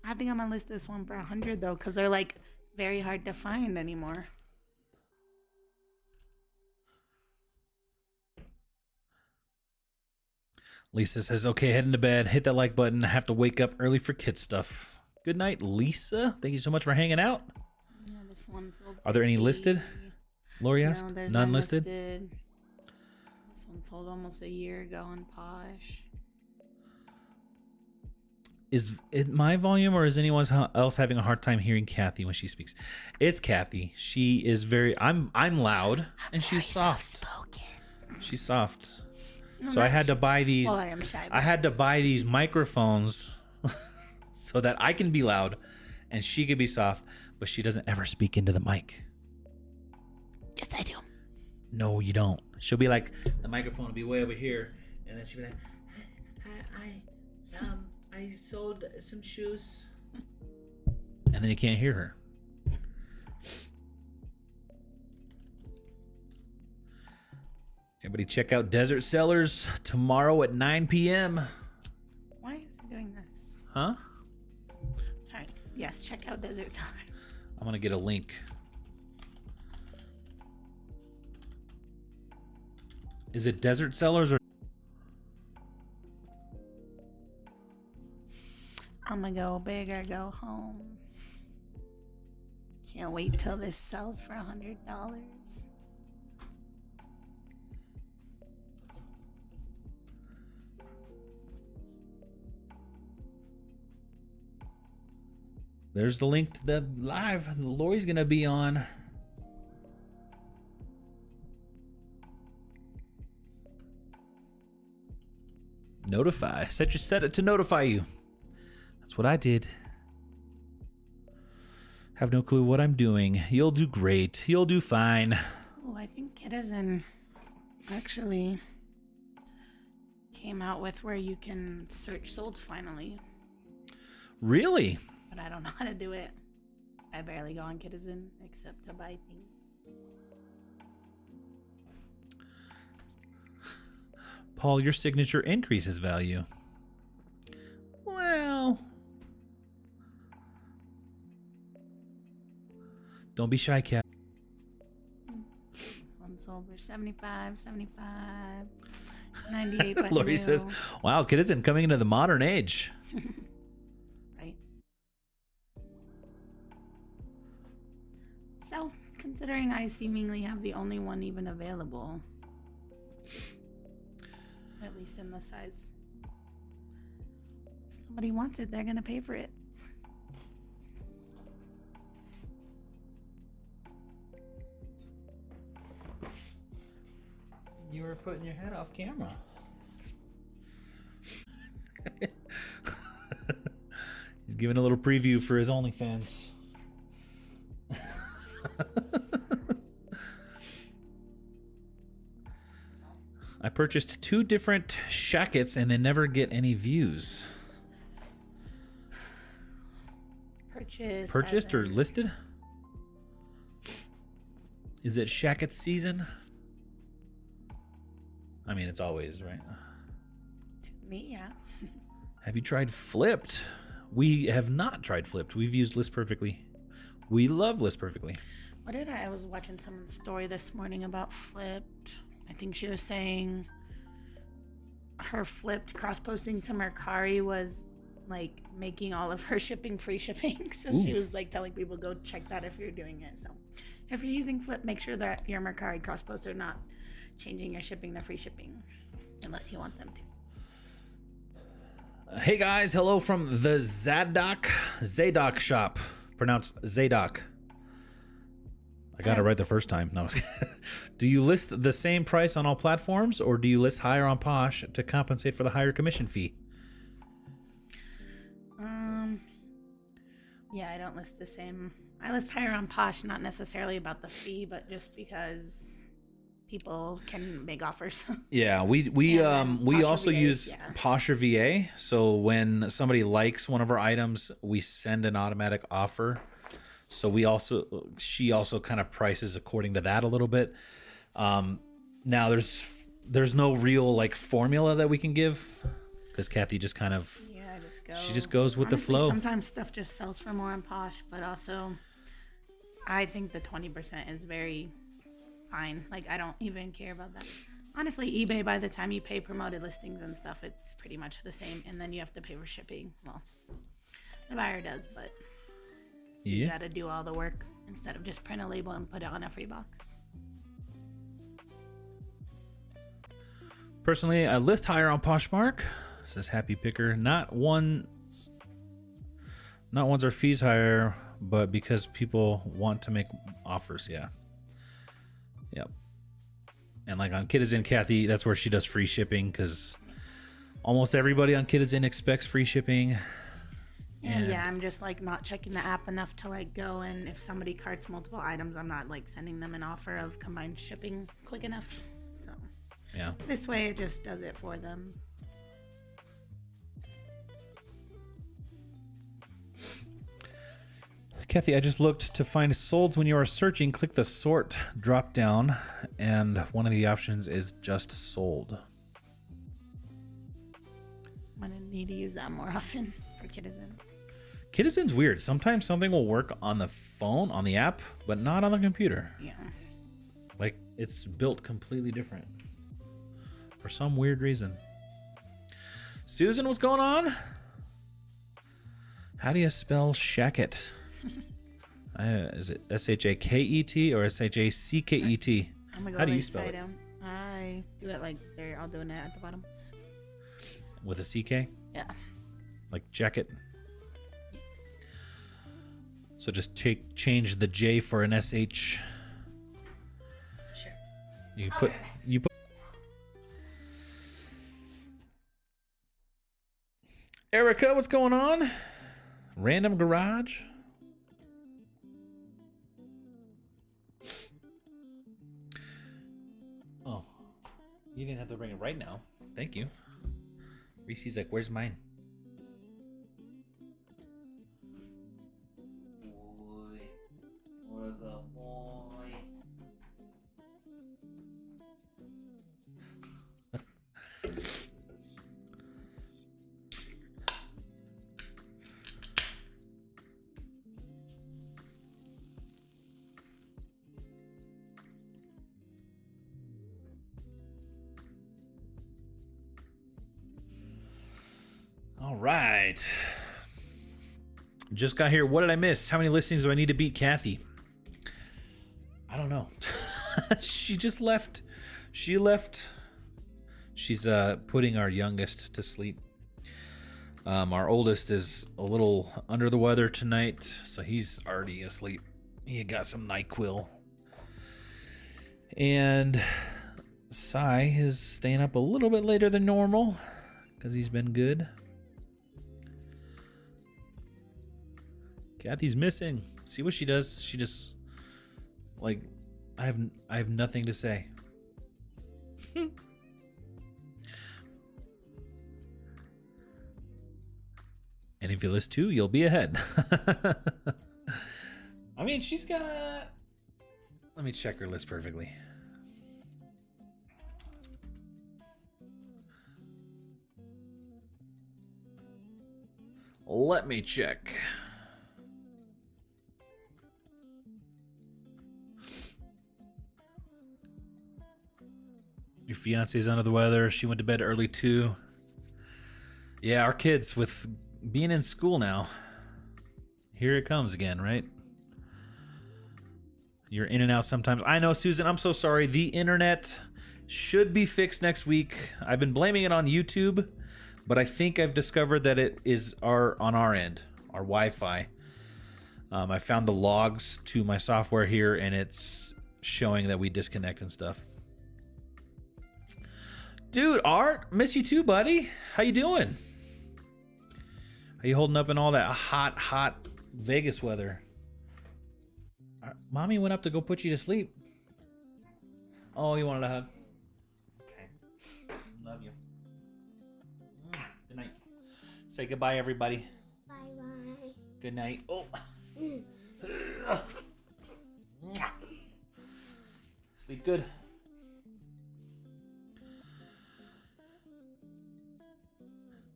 I think I'm gonna list this one for 100 though, because they're like very hard to find anymore. Lisa says, okay, heading to bed. Hit that like button. I have to wake up early for kid stuff. Good night, Lisa. Thank you so much for hanging out. Yeah, this one sold. Are there any listed? Lori asked. No, there's none listed. This one sold almost a year ago on Posh. Is it my volume or is anyone else having a hard time hearing Kathy when she speaks? It's Kathy. She is very. I'm loud and she's soft. Soft-spoken. She's soft. So I had to buy these. Well, I am shy. I had to buy these microphones so that I can be loud and she can be soft, but she doesn't ever speak into the mic. Yes, I do. No, you don't. She'll be like, the microphone will be way over here, and then she'll be like, I sold some shoes. And then you can't hear her. Everybody check out Desert Sellers tomorrow at 9 p.m. Why is it doing this? Huh? Sorry. Yes, check out Desert Sellers. I'm going to get a link. Is it Desert Sellers or? I'm gonna go big or go home. Can't wait till this sells for $100. There's the link to the live Lori's gonna be on. Notify. Set it to notify you. That's what I did. Have no clue what I'm doing. You'll do great. You'll do fine. Oh, I think Citizen actually came out with where you can search sold finally. Really? But I don't know how to do it. I barely go on Citizen except to buy things. Paul, your signature increases value. Well, don't be shy, cat. This one sold for 75, 98 but Lori new. says, wow, Citizen coming into the modern age. Right. So, considering I seemingly have the only one even available, at least in the size, if somebody wants it, they're gonna pay for it. You were putting your head off camera. He's giving a little preview for his OnlyFans. I purchased 2 different shackets and they never get any views. Purchased or listed? Is it shacket season? I mean, it's always, right? To me, yeah. Have you tried Flipped? We have not tried Flipped. We've used List Perfectly. We love List Perfectly. What did I was watching someone's story this morning about Flipped. I think she was saying her Flipped cross-posting to Mercari was like making all of her shipping free shipping. So Ooh. she was like telling people, go check that if you're doing it. So if you're using Flip, make sure that your Mercari cross-posts are not changing your shipping to free shipping unless you want them to. Hey guys, hello from the Zadok shop. Pronounced Zadok. I got it right the first time. No. Do you list the same price on all platforms, or do you list higher on Posh to compensate for the higher commission fee? Yeah, I don't list the same. I list higher on Posh, not necessarily about the fee, but just because people can make offers. Yeah, we Posher also VA, use yeah. Posher VA. So when somebody likes one of our items, we send an automatic offer. So she also kind of prices according to that a little bit. Now there's no real like formula that we can give because Kathy just kind of she just goes with the flow. Sometimes stuff just sells for more on Posh, but also I think the 20% is very fine. Like, I don't even care about that. Honestly, eBay, by the time you pay promoted listings and stuff, it's pretty much the same. And then you have to pay for shipping. Well, the buyer does, but you got to do all the work instead of just print a label and put it on a free box. Personally, I list higher on Poshmark. Says Happy Picker. Not one's our fees higher, but because people want to make offers. Yeah. Yep. And like on Kitizen, Kathy, that's where she does free shipping because almost everybody on Kitizen expects free shipping. And yeah, I'm just like not checking the app enough to like go, and if somebody carts multiple items, I'm not like sending them an offer of combined shipping quick enough. So yeah, this way it just does it for them. Kathy, I just looked to find solds when you are searching. Click the sort drop down, and one of the options is just sold. I'm gonna need to use that more often for Kitizen. Kitizen's weird. Sometimes something will work on the phone, on the app, but not on the computer. Yeah. Like it's built completely different for some weird reason. Susan, what's going on? How do you spell shacket? Is it S-H-A-K-E-T or S-H-A-C-K-E-T? I'm gonna go How do you right spell side it? down. I do it like there. I'll do it at the bottom. With a C-K? Yeah. Like jacket? So just change the J for an S-H. Sure. You put Erica, what's going on? Random garage. Oh, you didn't have to bring it right now. Thank you. Reese's like, where's mine? All right. Just got here. What did I miss? How many listings do I need to beat Kathy? I don't know. She just left. She left. She's putting our youngest to sleep. Our oldest is a little under the weather tonight, so he's already asleep. He got some NyQuil. And Sai is staying up a little bit later than normal because he's been good. Kathy's missing. See what she does? She just like I have nothing to say. And if you list 2, you'll be ahead. I mean, she's got. Let me check her list perfectly. Let me check. Your fiance's under the weather. She went to bed early too. Yeah, our kids with being in school now. Here it comes again, right? You're in and out sometimes. I know, Susan, I'm so sorry. The internet should be fixed next week. I've been blaming it on YouTube, but I think I've discovered that it is on our end, our Wi-Fi. I found the logs to my software here, and it's showing that we disconnect and stuff. Dude, Art, miss you too, buddy. How you doing? How you holding up in all that hot Vegas weather? Mommy went up to go put you to sleep. Oh, you wanted a hug? Okay. Love you. Good night. Say goodbye, everybody. Bye-bye. Good night. Oh. Sleep good.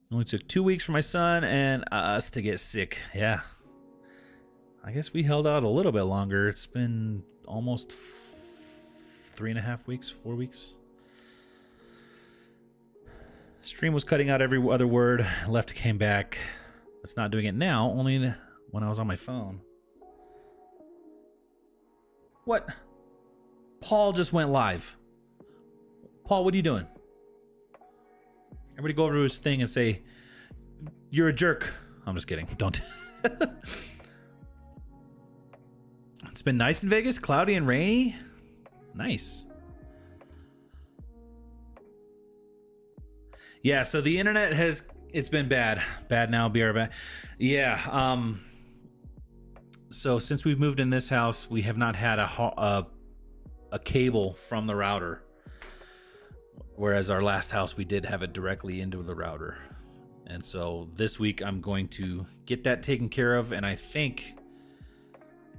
Only took 2 weeks for my son and us to get sick. Yeah. I guess we held out a little bit longer. It's been almost 3.5 weeks, 4 weeks. Stream was cutting out every other word. Left, came back. It's not doing it now, only when I was on my phone. What? Paul just went live. Paul, what are you doing? Everybody go over to his thing and say, you're a jerk. I'm just kidding. Don't. It's been nice in Vegas. Cloudy and rainy. Nice. Yeah, so the internet it's been bad. Bad now, be our bad. Yeah. So since we've moved in this house, we have not had a cable from the router. Whereas our last house, we did have it directly into the router. And so this week I'm going to get that taken care of. And I think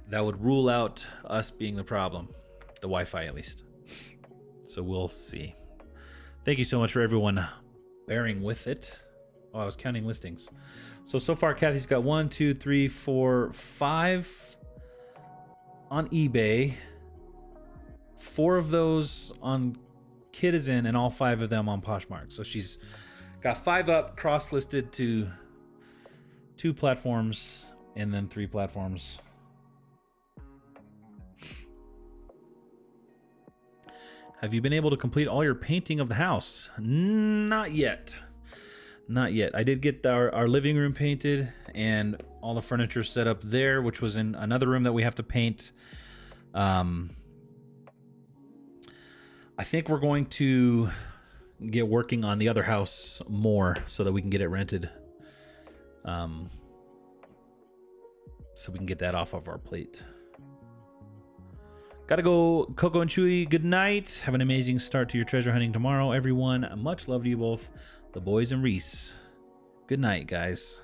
that would rule out us being the problem. The Wi-Fi at least. So we'll see. Thank you so much for everyone bearing with it. Oh, I was counting listings. So far Kathy's got 1, 2, 3, 4, 5 on eBay. 4 of those on Kitizen and all 5 of them on Poshmark. So she's got 5 up, cross-listed to 2 platforms and then 3 platforms. Have you been able to complete all your painting of the house? Not yet. Not yet. I did get our living room painted and all the furniture set up there, which was in another room that we have to paint. I think we're going to get working on the other house more so that we can get it rented So we can get that off of our plate. Gotta go, Coco and Chewy. Good night. Have an amazing start to your treasure hunting tomorrow, everyone. Much love to you both, the boys and Reese. Good night, guys.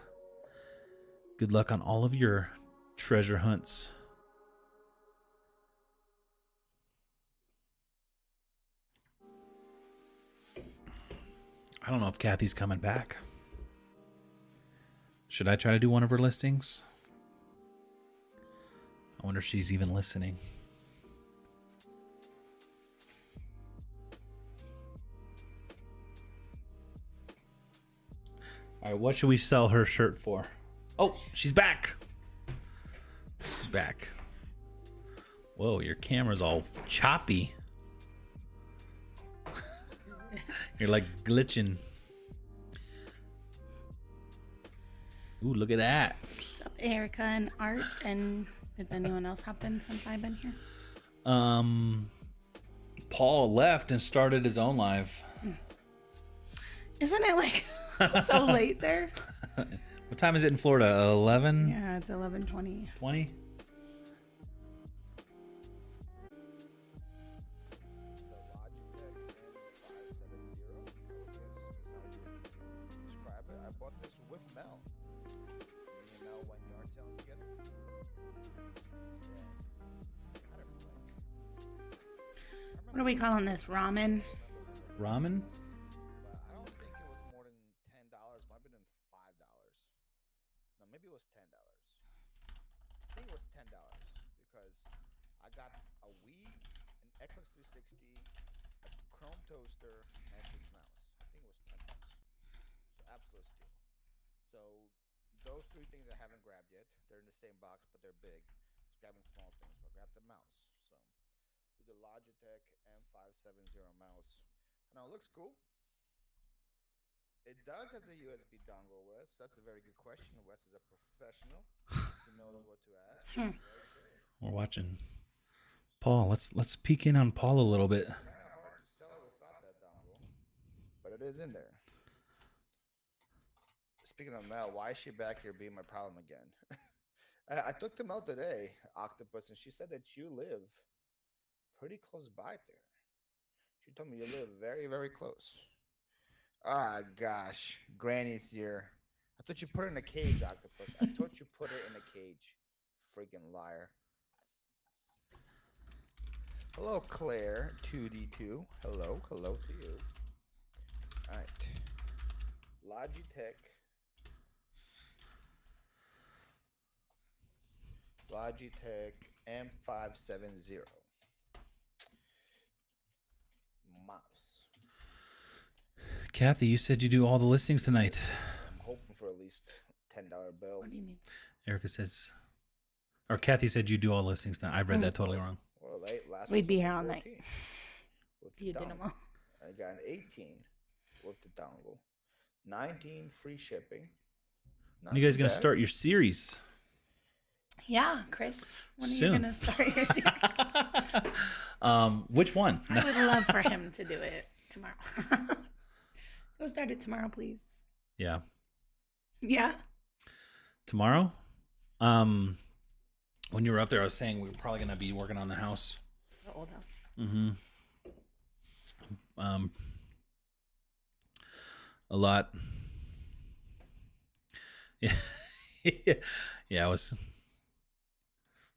Good luck on all of your treasure hunts. I don't know if Kathy's coming back. Should I try to do one of her listings? I wonder if she's even listening. All right, what should we sell her shirt for? Oh, she's back. She's back. Whoa, your camera's all choppy. You're like glitching. Ooh, look at that. What's up, Erica and Art? And did anyone else hop in since I've been here? Paul left and started his own live. Isn't it like so late there? What time is it in Florida? 11? Yeah, it's 11:20. 20? What are we calling this? Ramen? Ramen? I don't think it was more than $10. Might have been $5. No, maybe it was $10. I think it was $10 because I got a Wii, an Xbox 360, a Chrome toaster, and this mouse. I think it was $10. So absolute steal. So those three things I haven't grabbed yet. They're in the same box, but they're big. Just grabbing small things. So I grabbed the mouse. So the Logitech M570 mouse. I know it looks cool. It does have the USB dongle, Wes. That's a very good question. Wes is a professional. He knows what to ask. We're watching Paul. Let's peek in on Paul a little bit. Kind of hard to sell without that dongle, but it is in there. Speaking of Mel, why is she back here being my problem again? I took them out today, Octopus, and she said that you live pretty close by there. She told me you live very, very close. Ah, gosh. Granny's here. I thought you put her in a cage, Octopus. I thought you put her in a cage. Freaking liar. Hello, Claire, 2D2. Hello to you. All right. Logitech M570. Mouse. Kathy, you said you do all the listings tonight. I'm hoping for at least $10 bill. What do you mean? Erica says, or Kathy said you do all the listings tonight. I read that totally wrong. Well, last We'd week be was here all 14 night. with You the did them dongle. all. I got an 18 with the dongle. 19 free shipping. When are you guys going to start your series? Yeah, Chris. When are Soon. you going to start your series? Which one? I would love for him to do it tomorrow. Go start it tomorrow, please. Yeah. Yeah. Tomorrow? When you were up there, I was saying we were probably going to be working on the house. The old house. Mm-hmm. A lot. Yeah. Yeah, I was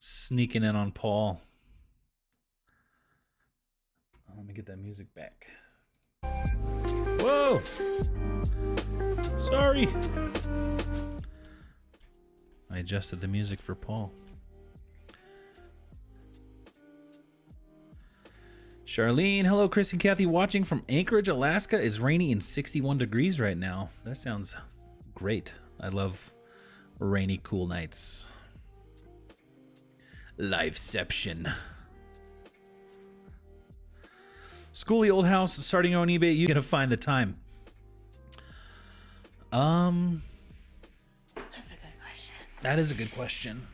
sneaking in on Paul. Let me get that music back. Whoa! Sorry. I adjusted the music for Paul. Charlene, hello, Chris and Kathy, watching from Anchorage, Alaska. It's rainy and 61 degrees right now. That sounds great. I love rainy, cool nights. Lifeception. Schooly old house, starting your own eBay. You gotta find the time. That's a good question. That is a good question.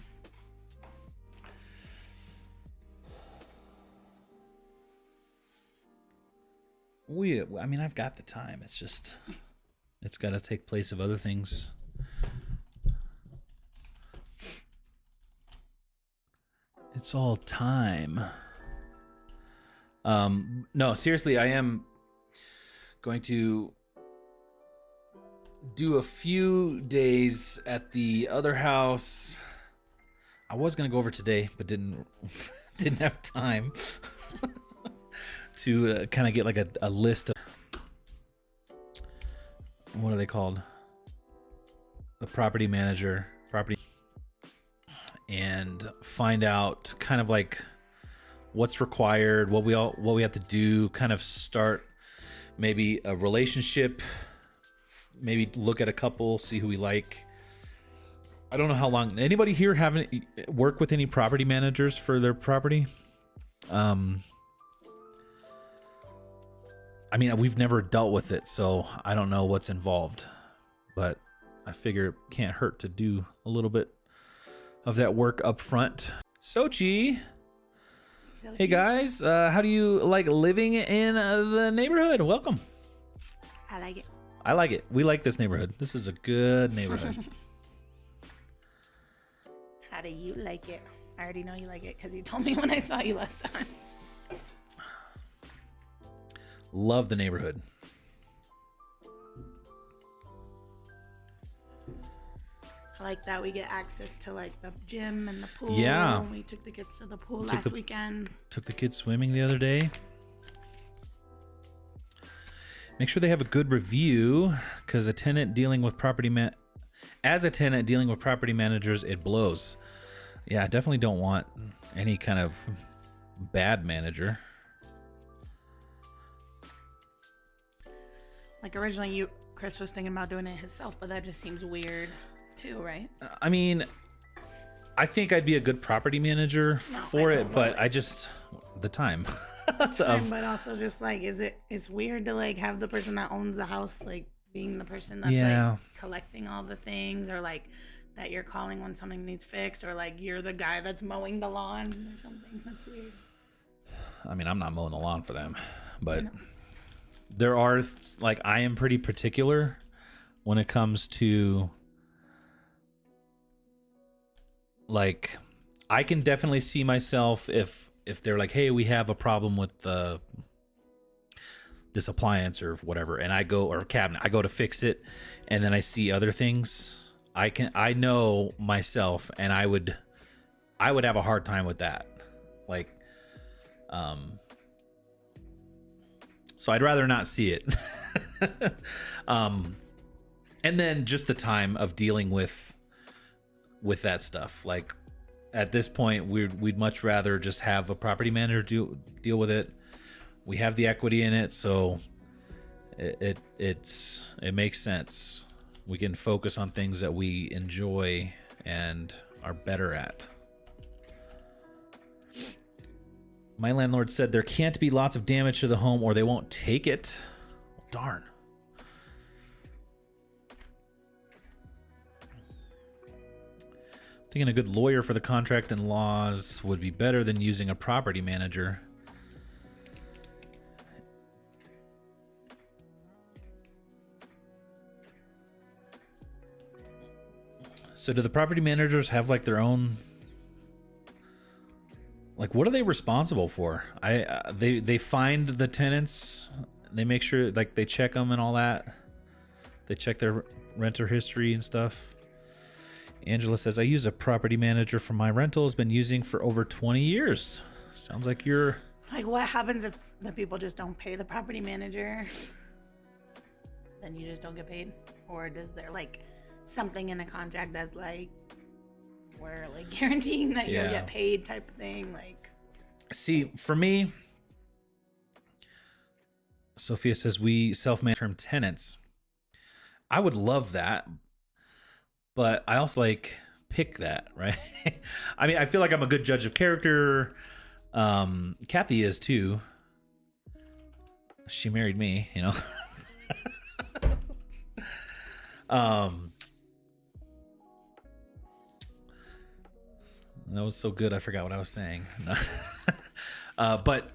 I mean, I've got the time. It's just, it's got to take place of other things It's all time. No, seriously, I am going to do a few days at the other house. I was gonna go over today, but didn't have time to kind of get like a list of, what are they called? A property manager, and find out kind of like what's required, what we have to do, kind of start maybe a relationship, maybe look at a couple, see who we like. I don't know how long. Anybody here haven't worked with any property managers for their property? I mean, we've never dealt with it, so I don't know what's involved, but I figure it can't hurt to do a little bit of that work up front. Sochi. Hey guys, how do you like living in the neighborhood? Welcome. I like it. I like it. We like this neighborhood. This is a good neighborhood. How do you like it? I already know you like it because you told me when I saw you last time. Love the neighborhood. I like that we get access to like the gym and the pool. Yeah. We took the kids to the pool last weekend. Took the kids swimming the other day. Make sure they have a good review, because as a tenant dealing with property managers, it blows. Yeah, I definitely don't want any kind of bad manager. Like originally Chris was thinking about doing it himself, but that just seems weird too, right? I mean, I think I'd be a good property manager for it, but I just, the time. But also just like, it's weird to like have the person that owns the house like being the person that's like collecting all the things, or like that you're calling when something needs fixed, or like you're the guy that's mowing the lawn or something. That's weird. I mean, I'm not mowing the lawn for them, but there are like, I am pretty particular when it comes to like, I can definitely see myself if they're like, hey, we have a problem with this appliance or whatever, and I go, or cabinet, I go to fix it, and then I see other things, I know myself, and I would have a hard time with that. Like, so I'd rather not see it. And then just the time of dealing with that stuff. Like, at this point, we'd much rather just have a property manager deal with it. We have the equity in it, so it makes sense. We can focus on things that we enjoy and are better at. My landlord said there can't be lots of damage to the home or they won't take it. Darn. Thinking a good lawyer for the contract and laws would be better than using a property manager. So do the property managers have like their own, like, what are they responsible for? They find the tenants, they make sure like they check them and all that. They check their renter history and stuff. Angela says, I use a property manager for my rental, has been using for over 20 years. Sounds like you're... Like, what happens if the people just don't pay the property manager? Then you just don't get paid? Or does there, like, something in a contract that's, like, where, like, guaranteeing that you'll get paid type of thing? Like, see, for me, Sophia says, we self-manage term tenants. I would love that. But I also like pick that, right? I mean, I feel like I'm a good judge of character. Kathy is too. She married me, you know. That was so good, I forgot what I was saying. But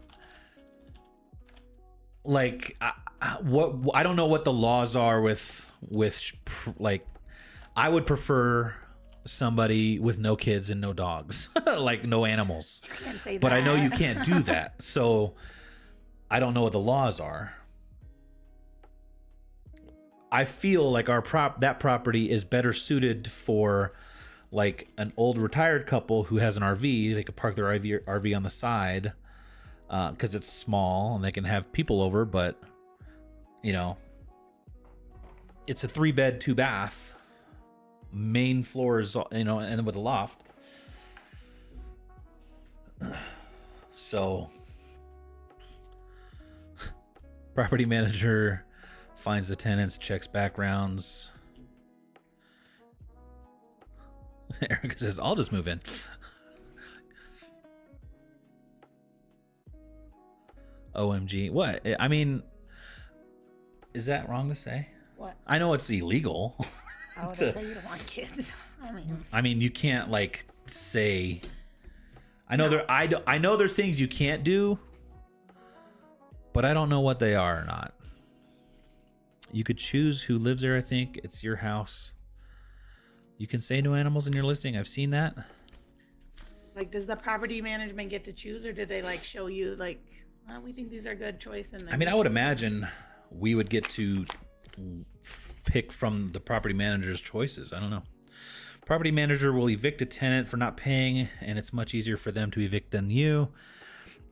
like, I don't know what the laws are with like. I would prefer somebody with no kids and no dogs, like no animals. You can't say that. But I know you can't do that. So I don't know what the laws are. I feel like that property is better suited for like an old retired couple who has an RV. They could park their RV on the side because it's small and they can have people over. But, you know, it's a 3-bed, 2-bath, main floors, you know, and with a loft. So, property manager finds the tenants, checks backgrounds. Erica says, I'll just move in. OMG. What? I mean, is that wrong to say? What? I know it's illegal. I would say you don't want kids. I mean, you can't like say. I know I know there's things you can't do, but I don't know what they are or not. You could choose who lives there. I think it's your house. You can say no animals in your listing. I've seen that. Like, does the property management get to choose, or do they like show you like, well, we think these are good choice? And then I mean, I would imagine we would get to pick from the property manager's choices. I don't know. Property manager will evict a tenant for not paying, and it's much easier for them to evict than you.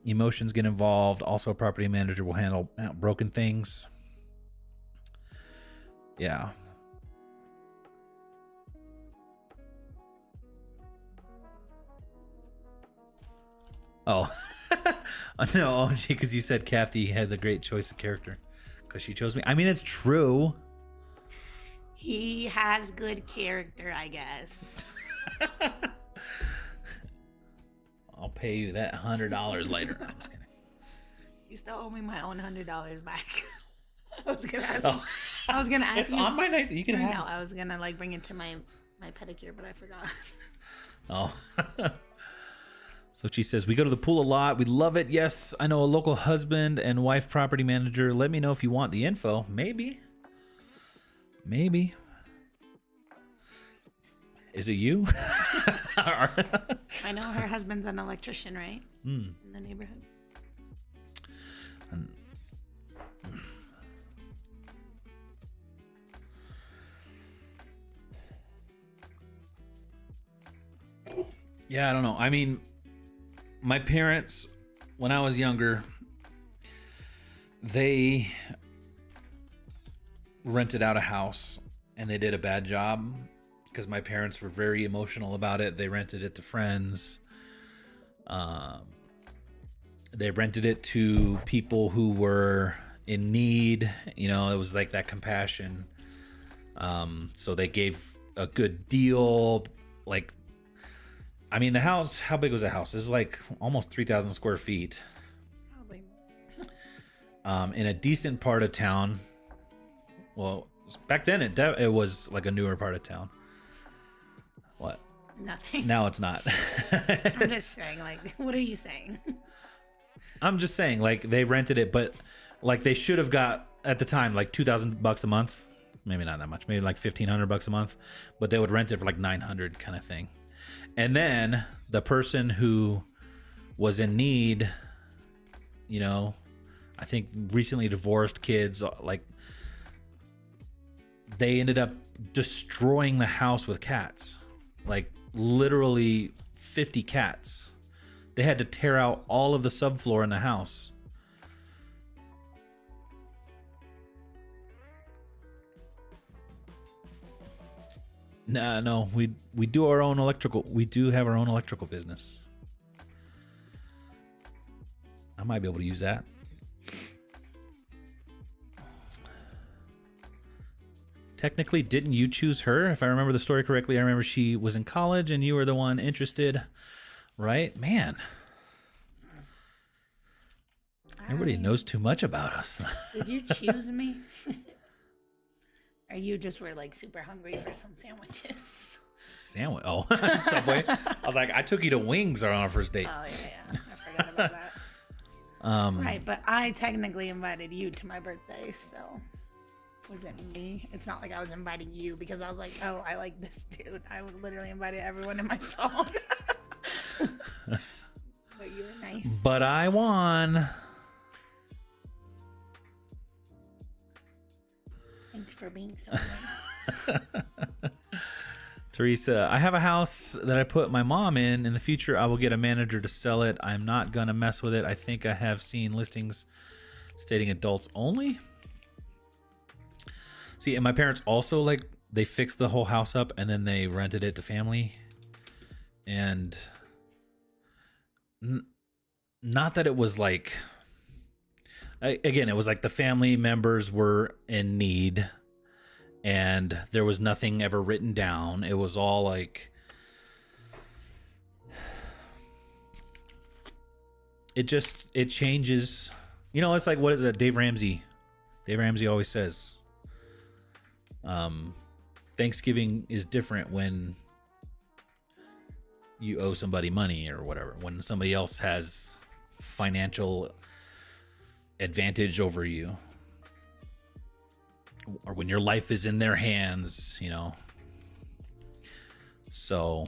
Emotions get involved. Also, property manager will handle broken things. Yeah. Oh. No, because you said Kathy had a great choice of character. Because she chose me. I mean, it's true. He has good character, I guess. I'll pay you that $100 later. I'm just kidding. You still owe me my own $100 back. I was gonna ask. Oh. I was gonna ask It's you. on my night. You can have. No, I was gonna like bring it to my pedicure, but I forgot. Oh. So she says, we go to the pool a lot. We love it. Yes, I know a local husband and wife property manager. Let me know if you want the info. Maybe. Maybe. Is it you? I know her husband's an electrician, right? In the neighborhood. Yeah, I don't know. I mean, my parents, when I was younger, they rented out a house and they did a bad job because my parents were very emotional about it. They rented it to friends. They rented it to people who were in need. You know, it was like that compassion. So they gave a good deal. Like, I mean, the house, how big was the house? It was like almost 3,000 square feet. Probably. In a decent part of town. Well, back then it was like a newer part of town. What? Nothing. Now it's not. I'm just saying, like, what are you saying? I'm just saying, like, they rented it, but like they should have got at the time like $2,000 a month. Maybe not that much. Maybe like $1,500 a month, but they would rent it for like $900 kind of thing. And then the person who was in need, you know, I think recently divorced kids, like they ended up destroying the house with cats, like literally 50 cats. They had to tear out all of the subfloor in the house. No, we do our own electrical. We do have our own electrical business. I might be able to use that. Technically, didn't you choose her? If I remember the story correctly, I remember she was in college and you were the one interested, right? Man. Everybody knows too much about us. Did you choose me? Or you just were like super hungry for some sandwiches? Sandwich? Oh, Subway. I was like, I took you to Wings on our first date. Oh, yeah. I forgot about that. Right, but I technically invited you to my birthday, so. wasn't me. It's not like I was inviting you because I was like, oh, I like this dude. I would literally invited everyone in my phone. But you were nice. But I won. Thanks for being so nice. Teresa, I have a house that I put my mom in. In the future, I will get a manager to sell it. I'm not going to mess with it. I think I have seen listings stating adults only. See, and my parents also, like, they fixed the whole house up and then they rented it to family. And not that it was like, again, it was like the family members were in need. And there was nothing ever written down. It was all like, it changes. You know, it's like, what is that? Dave Ramsey always says, Thanksgiving is different when you owe somebody money or whatever, when somebody else has financial advantage over you. Or when your life is in their hands, you know. So.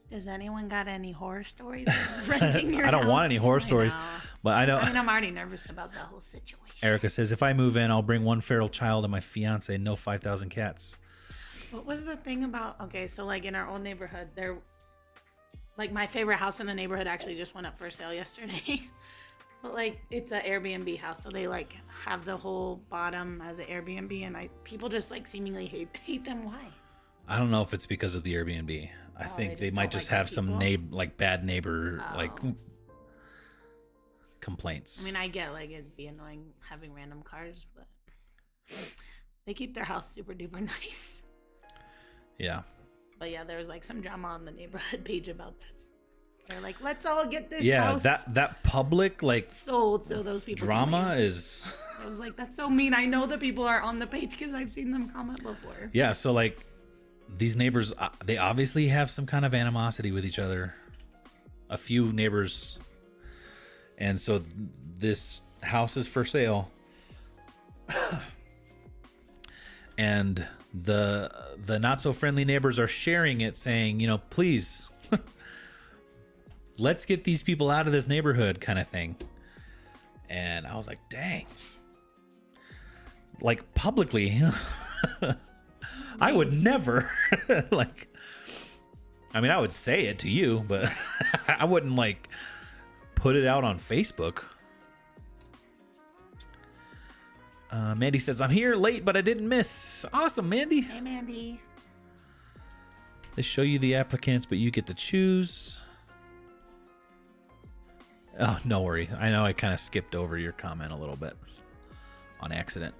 Does anyone got any horror stories of renting your I don't house? want any horror stories, but I know. I mean, I'm already nervous about the whole situation. Erica says, if I move in, I'll bring one feral child and my fiance. No 5,000 cats. What was the thing about? Okay, so like in our old neighborhood, like my favorite house in the neighborhood actually just went up for sale yesterday. But like it's an Airbnb house, so they like have the whole bottom as an Airbnb, and people just like seemingly hate them. Why? I don't know if it's because of the Airbnb. I think they might just have some bad neighbor complaints. I mean, I get like it'd be annoying having random cars, but they keep their house super duper nice. Yeah. But yeah, there was like some drama on the neighborhood page about that. They're like, let's all get this house. Yeah, that public like sold so those people drama is. I was like, that's so mean. I know the people are on the page because I've seen them comment before. Yeah, so like these neighbors, they obviously have some kind of animosity with each other. A few neighbors, and so this house is for sale, and the not so friendly neighbors are sharing it, saying, you know, please. Let's get these people out of this neighborhood kind of thing. And I was like, dang. Like publicly, I would never like, I mean, I would say it to you, but I wouldn't like put it out on Facebook. Mandy says, I'm here late, but I didn't miss. Awesome, Mandy. Hey, Mandy. They show you the applicants, but you get to choose. Oh, no worries. I know I kind of skipped over your comment a little bit on accident.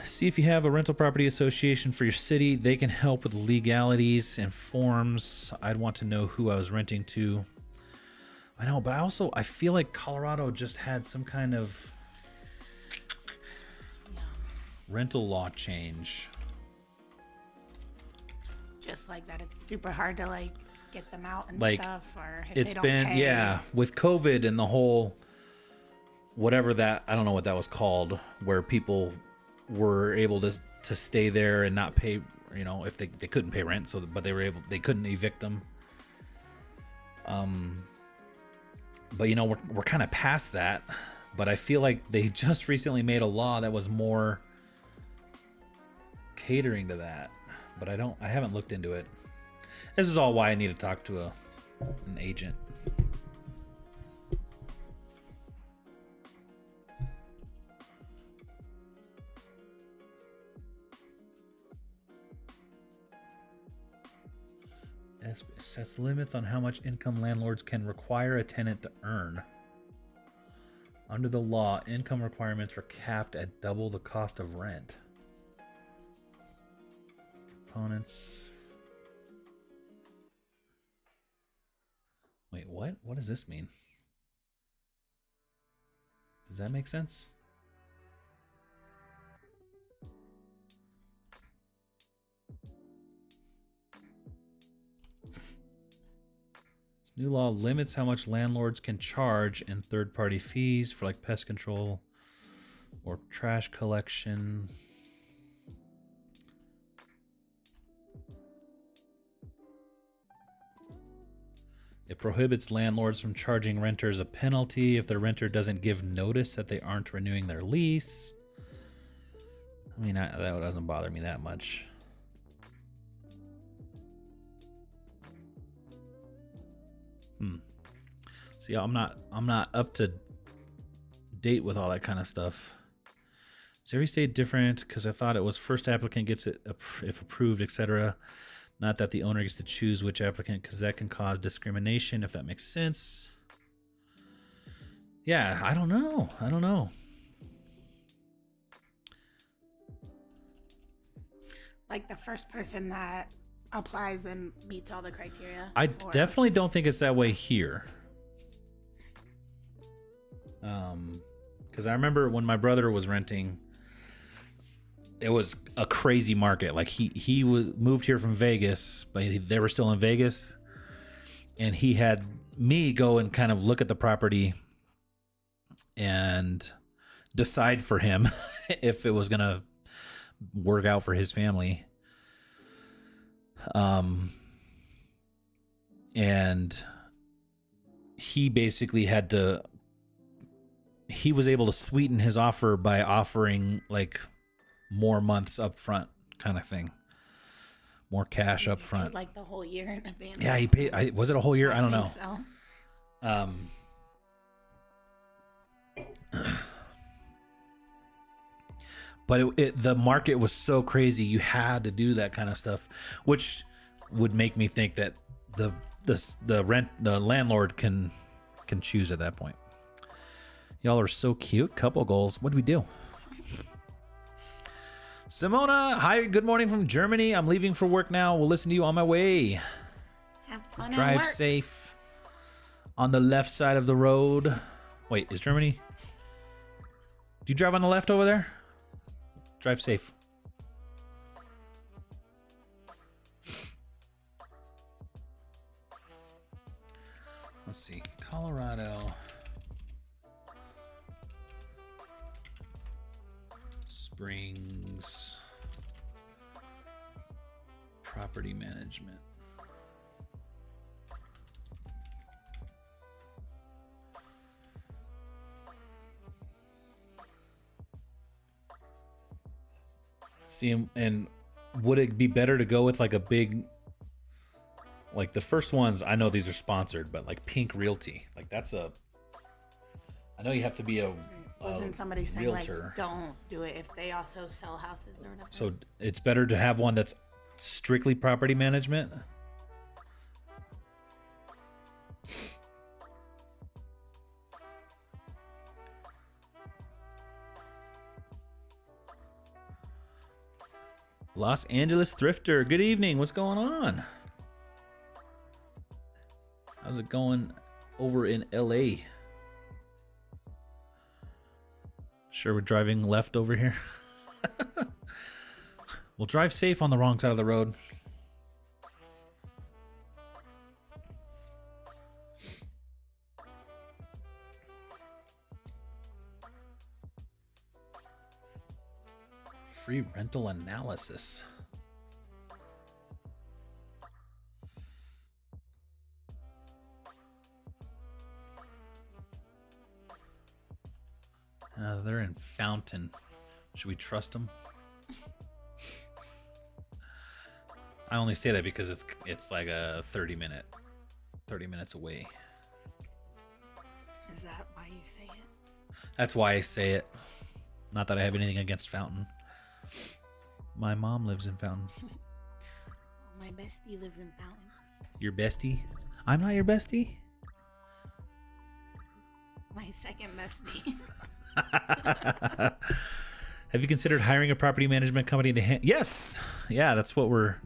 See if you have a rental property association for your city. They can help with legalities and forms. I'd want to know who I was renting to. I know, but I feel like Colorado just had some kind of rental law change. Just like that, it's super hard to like get them out and like, stuff, or if it's they don't been pay. with COVID and the whole whatever that, I don't know what that was called, where people were able to stay there and not pay, you know, if they couldn't pay rent, so but they couldn't evict them. But you know, we're kind of past that, but I feel like they just recently made a law that was more catering to that, but I haven't looked into it. This is all why I need to talk to an agent. It sets limits on how much income landlords can require a tenant to earn. Under the law, income requirements are capped at double the cost of rent. Proponents. Wait, what? What does this mean? Does that make sense? New law limits how much landlords can charge in third-party fees for like pest control or trash collection. It prohibits landlords from charging renters a penalty if the renter doesn't give notice that they aren't renewing their lease. I mean, that doesn't bother me that much. See, I'm not up to date with all that kind of stuff. Is every state different? Because I thought it was first applicant gets it if approved, etc. Not that the owner gets to choose which applicant, because that can cause discrimination, if that makes sense. Yeah, I don't know. Like the first person that applies and meets all the criteria. I definitely don't think it's that way here. Because I remember when my brother was renting, it was a crazy market. Like he moved here from Vegas, but they were still in Vegas, and he had me go and kind of look at the property and decide for him if it was gonna work out for his family. And he basically he was able to sweeten his offer by offering like more months up front, kind of thing. More cash up front. Like the whole year in advance. Yeah, he paid. Was it a whole year? I don't know. So. But the market was so crazy, you had to do that kind of stuff, which would make me think that the landlord can choose at that point. Y'all are so cute. Couple goals. What do we do? Simona, hi. Good morning from Germany. I'm leaving for work now. We'll listen to you on my way. Have fun at Drive work. safe. On the left side of the road. Wait, is Germany? Do you drive on the left over there? Drive safe. Let's see. Colorado. Springs. Property management. See, and would it be better to go with like a big, like the first ones, I know these are sponsored, but like Pink Realty, like that's I know you have to be a Wasn't somebody saying realtor. like don't do it if they also sell houses or whatever? So it's better to have one that's strictly property management? Los Angeles Thrifter, good evening. What's going on? How's it going over in LA? Sure, we're driving left over here. We'll drive safe on the wrong side of the road. Free rental analysis. They're in Fountain. Should we trust them? I only say that because it's like a 30 minutes away. Is that why you say it? That's why I say it. Not that I have anything against Fountain. My mom lives in Fountain. My bestie lives in Fountain. Your bestie? I'm not your bestie? My second bestie. Have you considered hiring a property management company to Yes. Yeah, that's what we're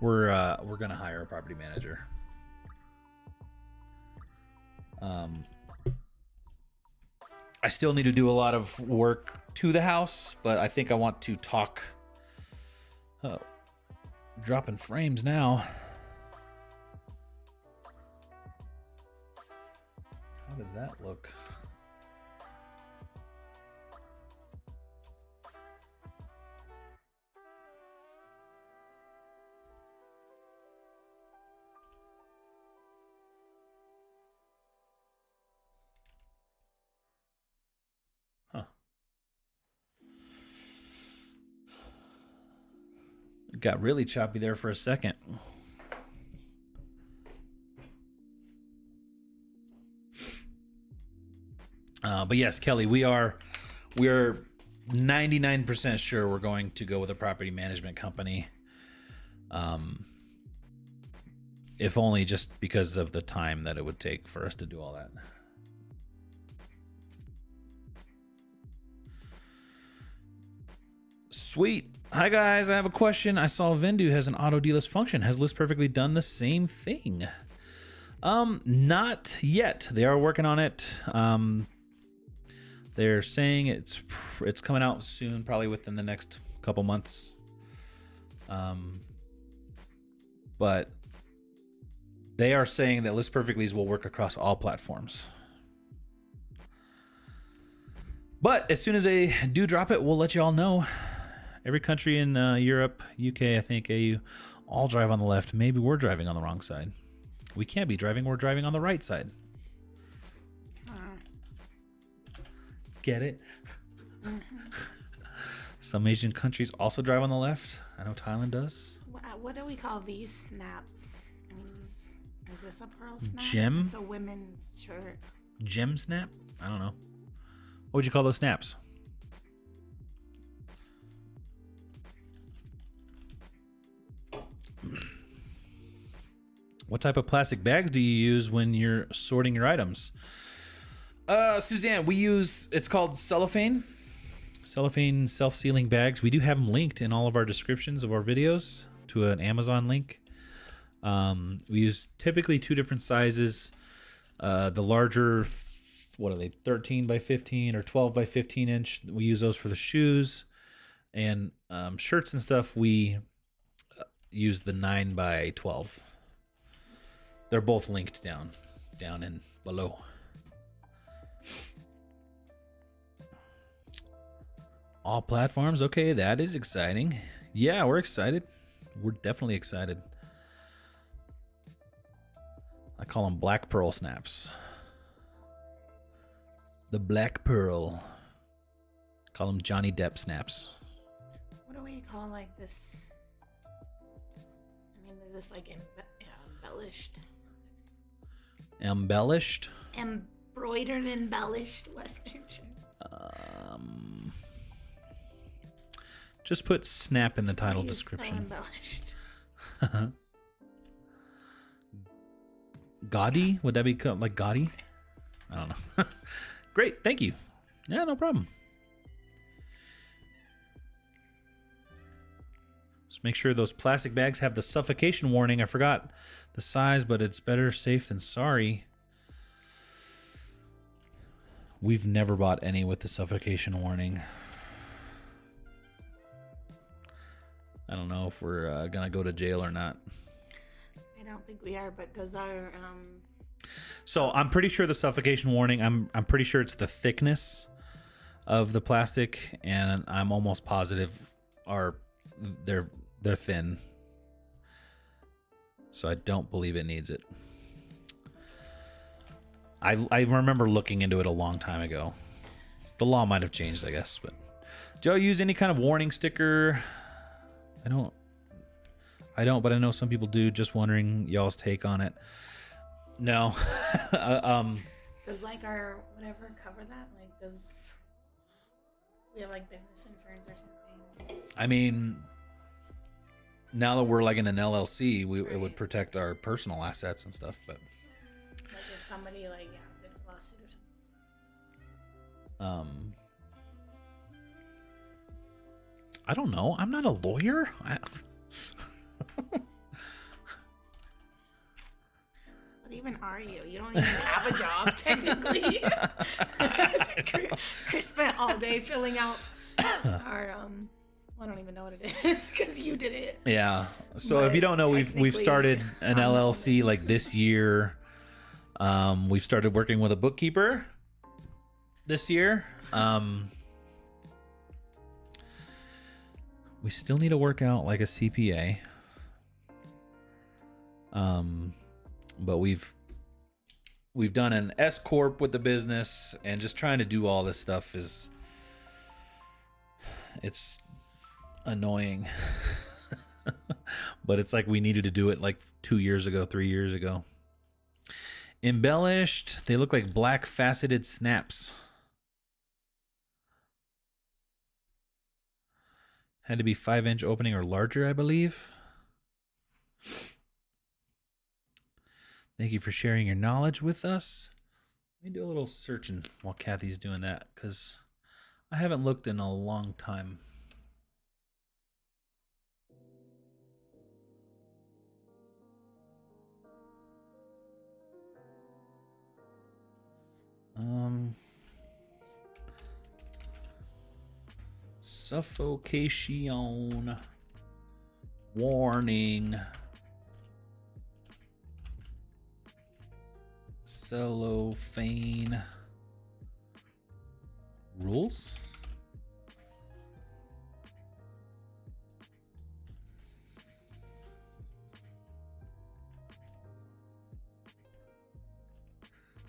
gonna hire a property manager. I still need to do a lot of work to the house, but I think I want to talk. Dropping frames now. that look? Huh. It got really choppy there for a second. But yes, Kelly, we are 99% sure we're going to go with a property management company. If only just because of the time that it would take for us to do all that. Sweet. Hi guys, I have a question. I saw Vendu has an auto delist function. Has List Perfectly done the same thing? Not yet. They are working on it. They're saying it's coming out soon, probably within the next couple months. But they are saying that List Perfectly's will work across all platforms. But as soon as they do drop it, we'll let you all know. Every country in Europe, UK, I think, AU, all drive on the left. Maybe we're driving on the wrong side. We can't be driving. We're driving on the right side. Get it? Some Asian countries also drive on the left. I know Thailand does. What do we call these snaps? I mean, is this a pearl snap? Gem? It's a women's shirt. Gem snap? I don't know. What would you call those snaps? What type of plastic bags do you use when you're sorting your items? Suzanne, we use, it's called cellophane. Cellophane self-sealing bags. We do have them linked in all of our descriptions of our videos to an Amazon link. We use typically 2 different sizes. The larger, what are they, 13 by 15 or 12 by 15 inch. We use those for the shoes. And shirts and stuff, we use the 9 by 12. They're both linked down and below. All platforms. Okay, that is exciting. Yeah, we're excited. We're definitely excited. I call them black pearl snaps. The black pearl. Call them Johnny Depp snaps. What do we call like this? I mean, is this like embellished? Embellished? Embroidered, embellished Western shirt. Just put snap in the title description. Embellished. Gaudy? Would that be like gaudy? I don't know. Great, thank you. Yeah, no problem. Just make sure those plastic bags have the suffocation warning. I forgot the size, but it's better safe than sorry. We've never bought any with the suffocation warning. I don't know if we're gonna go to jail or not. I don't think we are, but does our So I'm pretty sure the suffocation warning. I'm pretty sure it's the thickness of the plastic, and I'm almost positive they're thin. So I don't believe it needs it. I remember looking into it a long time ago. The law might have changed, I guess. But do y'all use any kind of warning sticker? I don't, but I know some people do. Just wondering y'all's take on it. No. does like our whatever cover that? Like, does we have like business insurance or something? I mean, now that we're like in an LLC, Right. it would protect our personal assets and stuff. But Like if somebody like did a lawsuit or something. I don't know. I'm not a lawyer. What even are you? You don't even have a job technically. Chris spent all day filling out our I don't even know what it is because you did it. Yeah. So if But you don't know, we've technically, started an LLC like this year. We've started working with a bookkeeper this year. We still need to work out like a CPA. But we've done an S corp with the business, and just trying to do all this stuff it's annoying. But it's like we needed to do it like 2 years ago, 3 years ago. Embellished, they look like black faceted snaps. Had to be 5-inch opening or larger, I believe. Thank you for sharing your knowledge with us. Let me do a little searching while Kathy's doing that, because I haven't looked in a long time. Suffocation warning. Cellophane rules.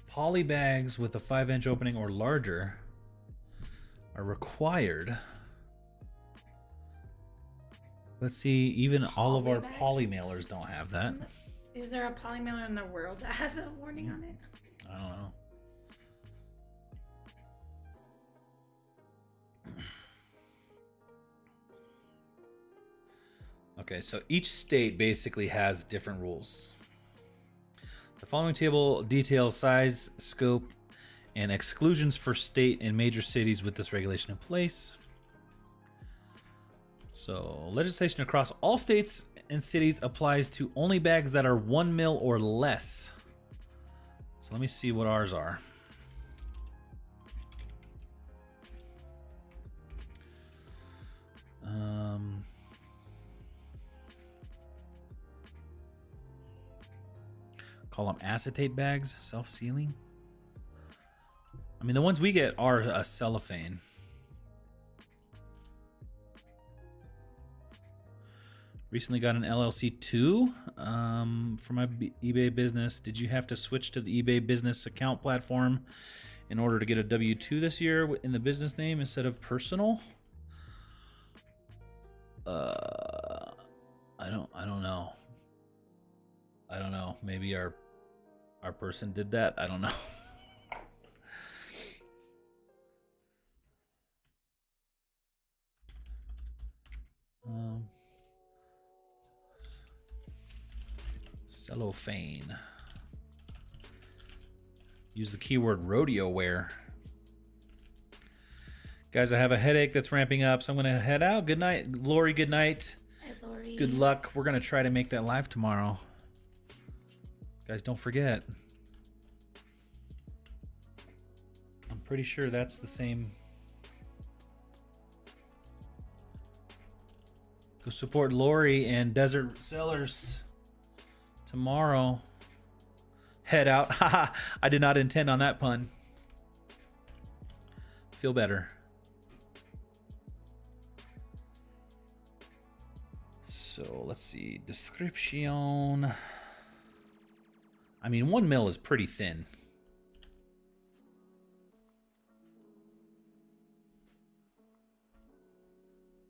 Poly bags with a 5-inch opening or larger are required. Let's see, even all of our poly mailers don't have that. Is there a poly mailer in the world that has a warning on it? I don't know. Okay, so each state basically has different rules. The following table details size, scope, and exclusions for state and major cities with this regulation in place. So, legislation across all states and cities applies to only bags that are 1 mil or less. So let me see what ours are. Call them acetate bags, self-sealing. I mean, the ones we get are a cellophane. Recently got an LLC too for my eBay business. Did you have to switch to the eBay business account platform in order to get a W-2 this year in the business name instead of personal? I don't know. I don't know. Maybe our person did that. I don't know. Cellophane. Use the keyword rodeo wear. Guys, I have a headache that's ramping up, so I'm going to head out. Good night, Lori. Good night. Hi, Lori. Good luck. We're going to try to make that live tomorrow. Guys, don't forget. I'm pretty sure that's the same. Go support Lori and Desert Sellers tomorrow. Head out. Haha, I did not intend on that pun. Feel better. So let's see. Description. I mean, 1 mil is pretty thin.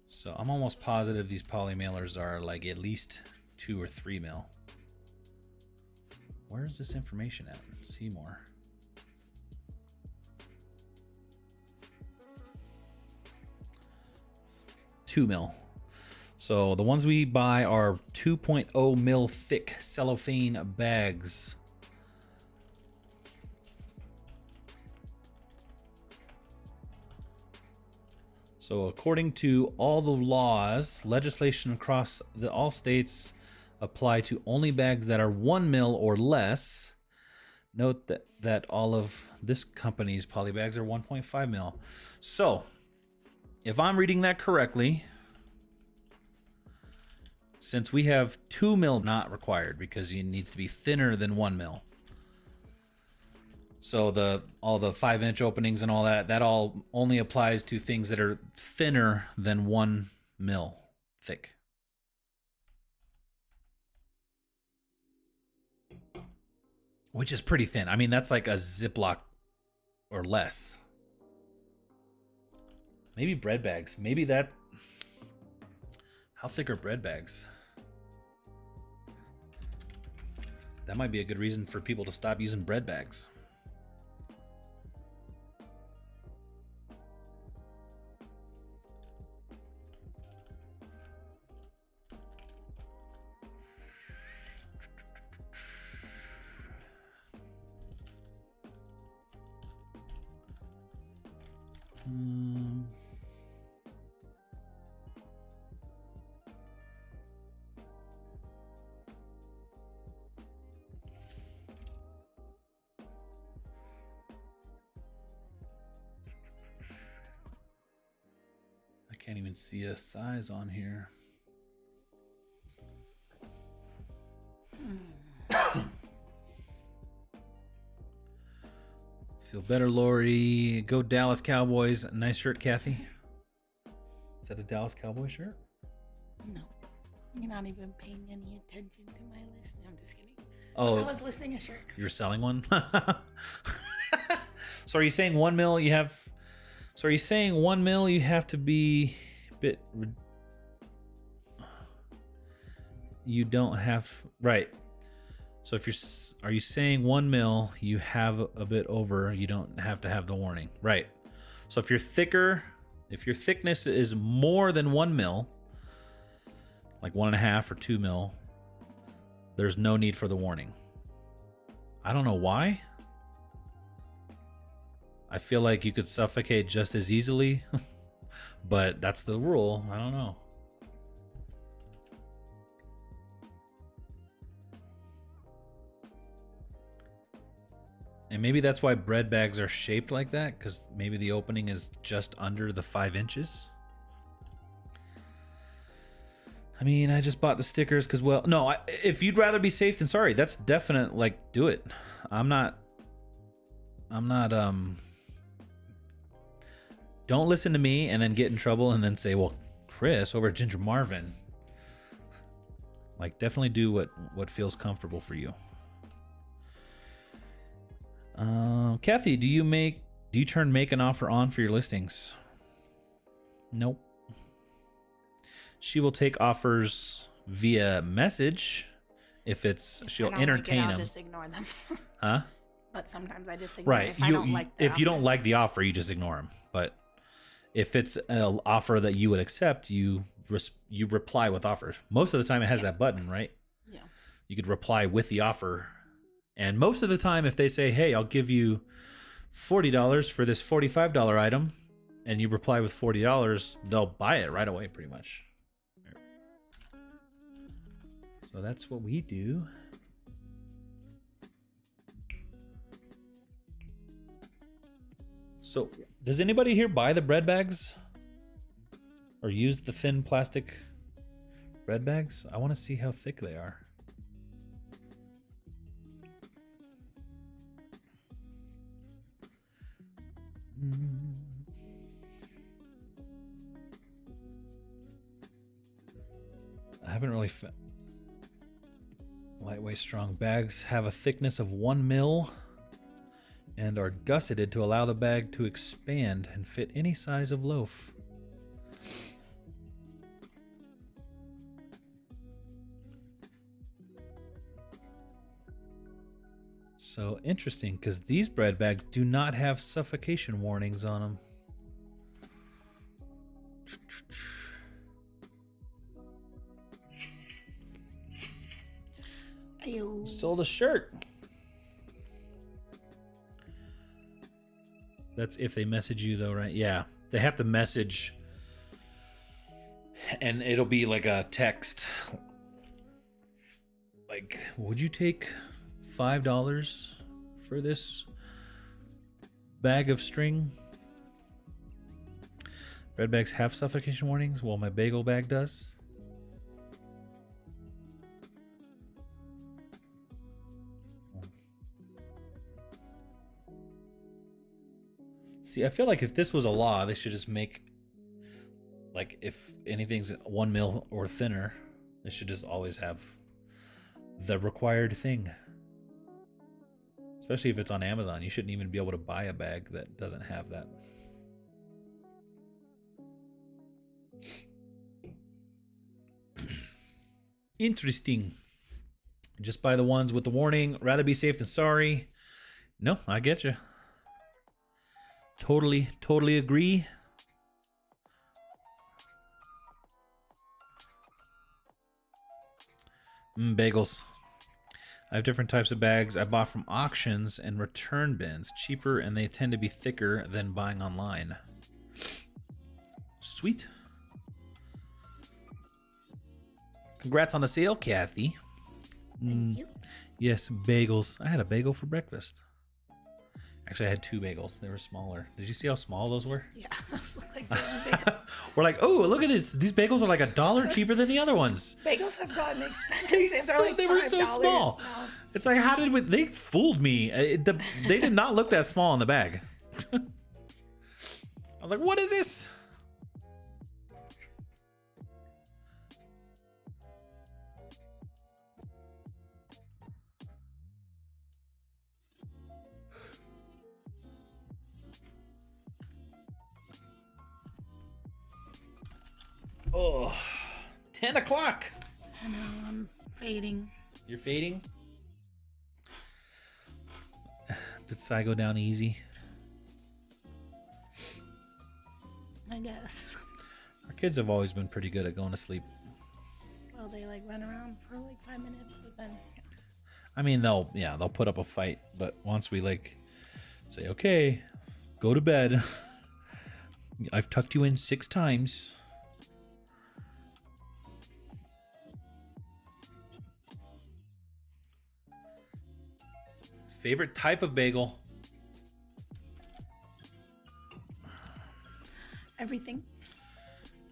So I'm almost positive these poly mailers are like at least 2 or 3 mil. Where is this information at? See more. $2 mil. So the ones we buy are 2.0 mil thick cellophane bags. So according to all the laws, legislation across all states apply to only bags that are 1 mil or less. Note that all of this company's poly bags are 1.5 mil. So if I'm reading that correctly, since we have 2 mil not required because it needs to be thinner than 1 mil. So all the 5-inch openings and all that all only applies to things that are thinner than 1 mil thick. Which is pretty thin. I mean, that's like a Ziploc or less. Maybe bread bags. Maybe that... How thick are bread bags? That might be a good reason for people to stop using bread bags. I can't even see a size on here. Feel better, Lori. Go Dallas Cowboys. Nice shirt, Kathy. Is that a Dallas Cowboy shirt? No. You're not even paying any attention to my list. No, I'm just kidding. Oh, I was listing a shirt. you're selling one? So are you saying 1 mil you have... So are you saying 1 mil you have to be a bit... You don't have... Right. So if you're... Are you saying 1 mil you have a bit over, you don't have to have the warning. Right. So if you're thicker... If your thickness is more than 1 mil, like 1.5 or 2 mil, there's no need for the warning. I don't know why. I feel like you could suffocate just as easily, but that's the rule. I don't know. And maybe that's why bread bags are shaped like that, because maybe the opening is just under the 5 inches. I mean, I just bought the stickers because, well, no, if you'd rather be safe than sorry, that's definite, like, do it. I'm not, don't listen to me and then get in trouble and then say, well, Chris over at Ginger Marvin. Like, definitely do what feels comfortable for you. Kathy, do you turn make an offer on for your listings? Nope. She will take offers via message if it's she'll entertain them. I'll just ignore them. Huh? But sometimes I just ignore right. if I don't like if you don't like the offer, you just ignore them. But if it's an offer that you would accept, you reply with offers. Most of the time, it has that button, right? Yeah. You could reply with the offer. And most of the time, if they say, hey, I'll give you $40 for this $45 item, and you reply with $40, they'll buy it right away, pretty much. So that's what we do. So does anybody here buy the bread bags? Or use the thin plastic bread bags? I want to see how thick they are. I haven't really found. Lightweight strong bags have a thickness of 1 mil and are gusseted to allow the bag to expand and fit any size of loaf. So interesting, because these bread bags do not have suffocation warnings on them. Ayo. Sold a shirt. That's if they message you though, right? Yeah. They have to message and it'll be like a text. Like, would you take $5 for this bag of string? Bread bags have suffocation warnings. Well, my bagel bag does. See, I feel like if this was a law, they should just make, like, if anything's 1 mil or thinner, they should just always have the required thing. Especially if it's on Amazon. You shouldn't even be able to buy a bag that doesn't have that. Interesting. Just buy the ones with the warning. Rather be safe than sorry. No, I get you. Totally agree. Bagels. I have different types of bags I bought from auctions and return bins. Cheaper, and they tend to be thicker than buying online. Sweet. Congrats on the sale, Kathy. Thank you. Yes, bagels. I had a bagel for breakfast. Actually, I had 2 bagels. They were smaller. Did you see how small those were? Yeah, those look like bagels. We're like, oh, look at this. These bagels are like $1 cheaper than the other ones. Bagels have gotten expensive. They were so small. now. It's like, how did they fooled me? They did not look that small in the bag. I was like, what is this? Oh, 10 o'clock. I know, I'm fading. You're fading? Did Psy go down easy? I guess. Our kids have always been pretty good at going to sleep. Well, they like run around for like 5 minutes, but then. Yeah. I mean, they'll put up a fight, but once we like say, okay, go to bed. I've tucked you in 6 times. Favorite type of bagel? Everything.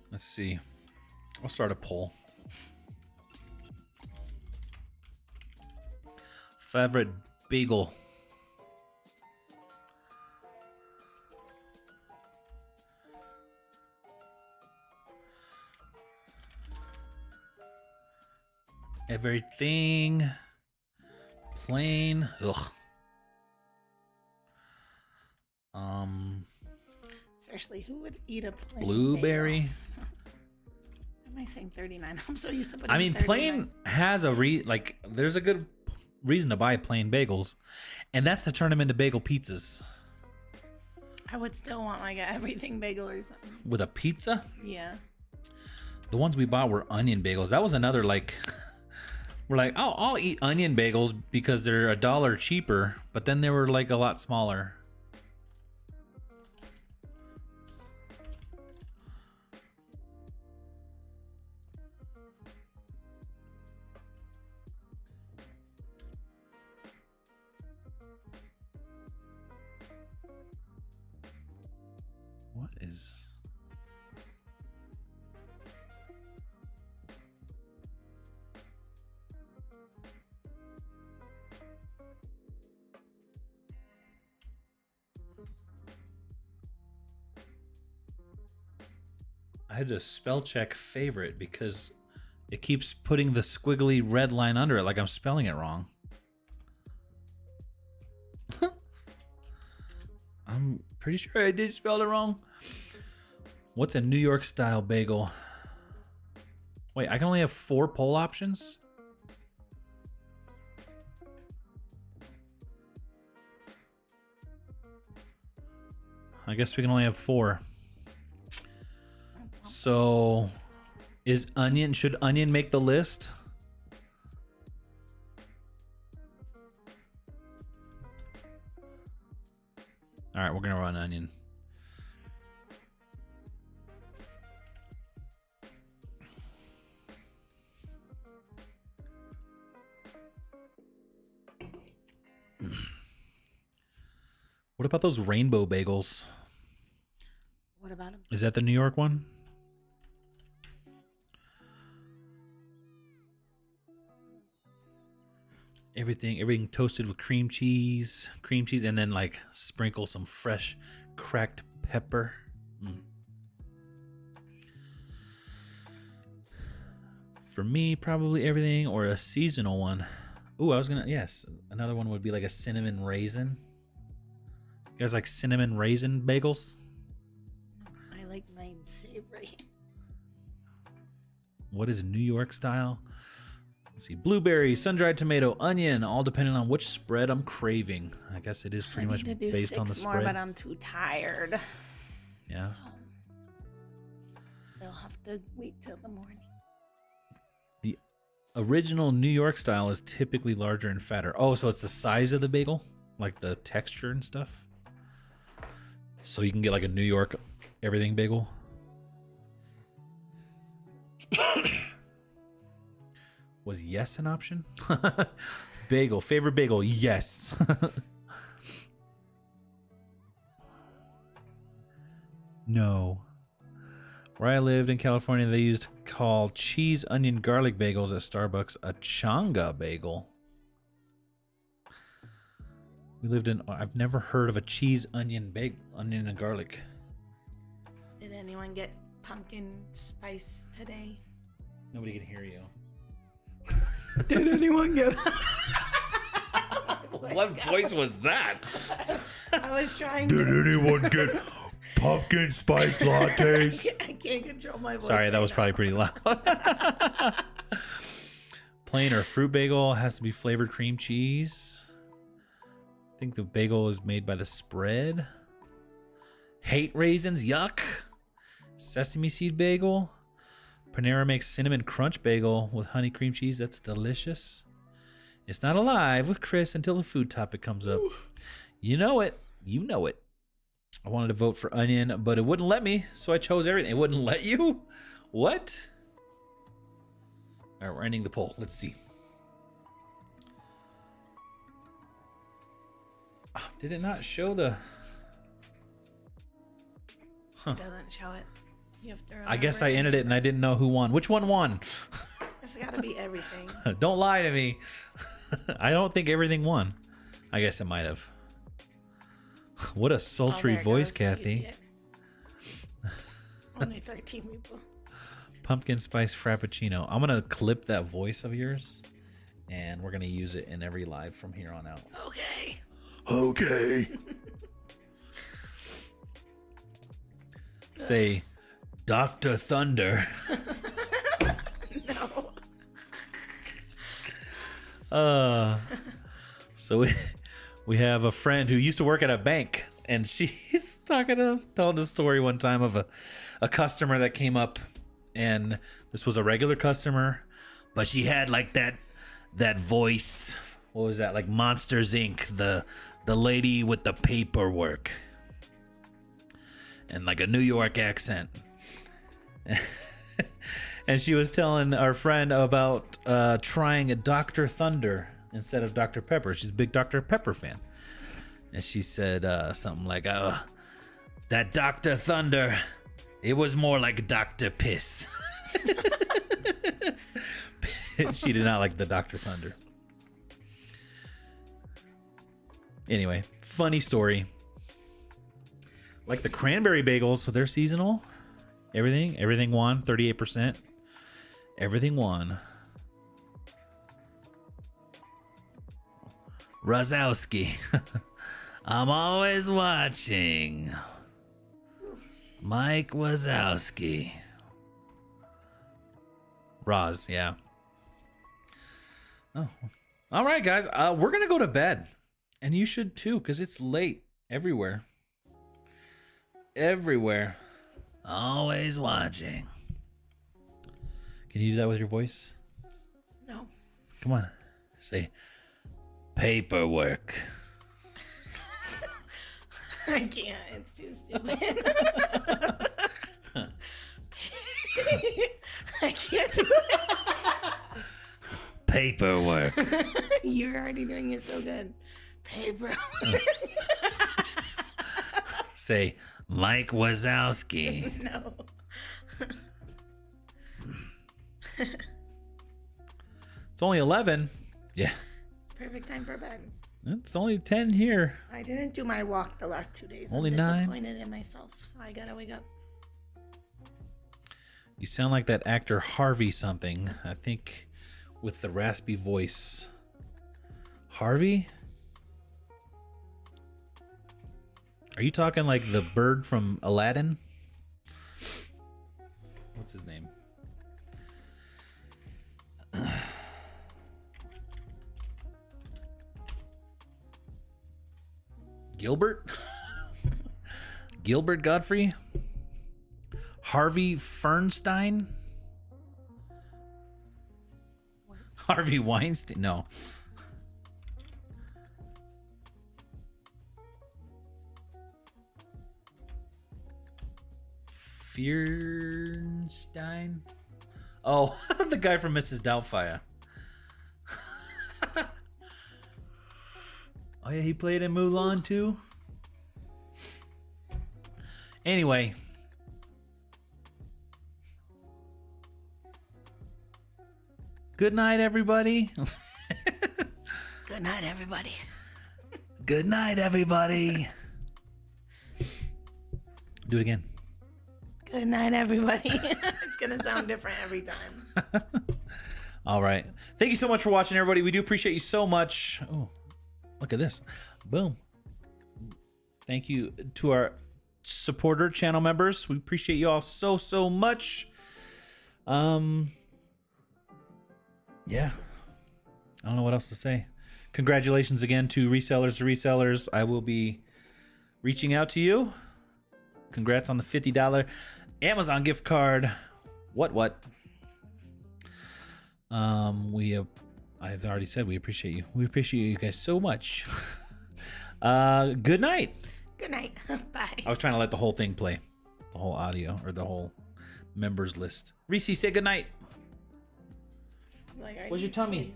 Let's see. I'll start a poll. Favorite bagel? Everything. Plain. Ugh. Seriously, who would eat a plain Blueberry. bagel? Am I saying 39? I'm so used to putting. I mean, 39. plain has a there's a good reason to buy plain bagels, and that's to turn them into bagel pizzas. I would still want like a everything bagel or something. With a pizza? Yeah. The ones we bought were onion bagels. That was another like. We're like, oh, I'll eat onion bagels because they're $1 cheaper, but then they were like a lot smaller. What is... I had to spell check favorite because it keeps putting the squiggly red line under it like I'm spelling it wrong. I'm pretty sure I did spell it wrong. What's a New York style bagel? Wait, I can only have 4 poll options? I guess we can only have 4. So, should onion make the list? All right, we're gonna run onion. What about those rainbow bagels? What about them? Is that the New York one? Everything toasted with cream cheese, and then like sprinkle some fresh cracked pepper. For me, probably everything or a seasonal one. Ooh, yes, another one would be like a cinnamon raisin. You guys like cinnamon raisin bagels? I like mine savory. What is New York style? Let's see, blueberry, sun-dried tomato, onion, all depending on which spread I'm craving. I guess it is pretty much based on the spread. But I'm too tired. Yeah. So they'll have to wait till the morning. The original New York style is typically larger and fatter. Oh, so it's the size of the bagel, like the texture and stuff. So you can get like a New York everything bagel. Was yes an option? Bagel, favorite bagel, yes. No. Where I lived in California, they used to call cheese, onion, garlic bagels at Starbucks a changa bagel. We lived in, I've never heard of a cheese, onion, onion and garlic. Did anyone get pumpkin spice today? Nobody can hear you. Did anyone get? What voice was that? I was trying. Did anyone get pumpkin spice lattes? I can't control my voice. Sorry, that was probably pretty loud. Plain or fruit bagel has to be flavored cream cheese. I think the bagel is made by the spread. Hate raisins, yuck. Sesame seed bagel. Panera makes cinnamon crunch bagel with honey cream cheese. That's delicious. It's not alive with Chris until the food topic comes up. You know it. You know it. I wanted to vote for onion, but it wouldn't let me, so I chose everything. It wouldn't let you? What? All right, we're ending the poll. Let's see. Oh, did it not show the... It doesn't show it. You have to I guess I ended it and I didn't know who won. Which one won? It's got to be everything. Don't lie to me. I don't think everything won. I guess it might have. What a sultry there it voice, goes. Kathy. Only 13 people. Pumpkin spice frappuccino. I'm going to clip that voice of yours and we're going to use it in every live from here on out. Okay. Okay. Say, Dr. Thunder. No. So we have a friend who used to work at a bank, and she's talking to us, telling a story one time of a customer that came up, and this was a regular customer, but she had like that voice. What was that? Like Monsters Inc. The lady with the paperwork, and like a New York accent. And she was telling our friend about trying a Dr. Thunder instead of Dr. Pepper. She's a big Dr. Pepper fan. And she said something like, that Dr. Thunder, it was more like Dr. Piss. She did not like the Dr. Thunder. Anyway, funny story. Like the cranberry bagels, so they're seasonal. Everything won, 38%. Everything won. Rozowski. I'm always watching. Mike Wazowski. Roz, yeah. Oh. All right, guys. We're going to go to bed. And you should too, because it's late everywhere. Everywhere. Always watching. Can you do that with your voice? No. Come on. Say, paperwork. I can't. It's too stupid. I can't do it. Paperwork. You're already doing it so good. Paperwork. Say, Mike Wazowski. No. It's only 11. Yeah. Perfect time for bed. It's only 10 here. I didn't do my walk the last 2 days. Only I'm 9? disappointed in myself, so I gotta wake up. You sound like that actor Harvey something. I think with the raspy voice. Harvey? Are you talking like the bird from Aladdin? What's his name? Gilbert? Gilbert Godfrey? Harvey Fernstein? Harvey Weinstein? No. Fernstein? Oh, the guy from Mrs. Doubtfire. Oh yeah, he played in Mulan too. Anyway. Good night, everybody. Good night, everybody. Good night, everybody. Do it again. Good night, everybody. It's gonna sound different every time. All right. Thank you so much for watching, everybody. We do appreciate you so much. Oh, look at this. Boom. Thank you to our supporter channel members. We appreciate you all so, so much. Yeah. I don't know what else to say. Congratulations again to resellers. I will be reaching out to you. Congrats on the $50 Amazon gift card. What? I've already said we appreciate you. We appreciate you guys so much. Good night. Good night. Bye. I was trying to let the whole thing play. The whole audio or the whole members list. Reese, say good night. Like, Where's your tummy?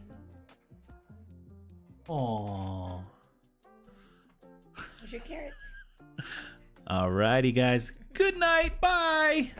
Aww. Where's your carrots? Alrighty, guys. Good night. Bye.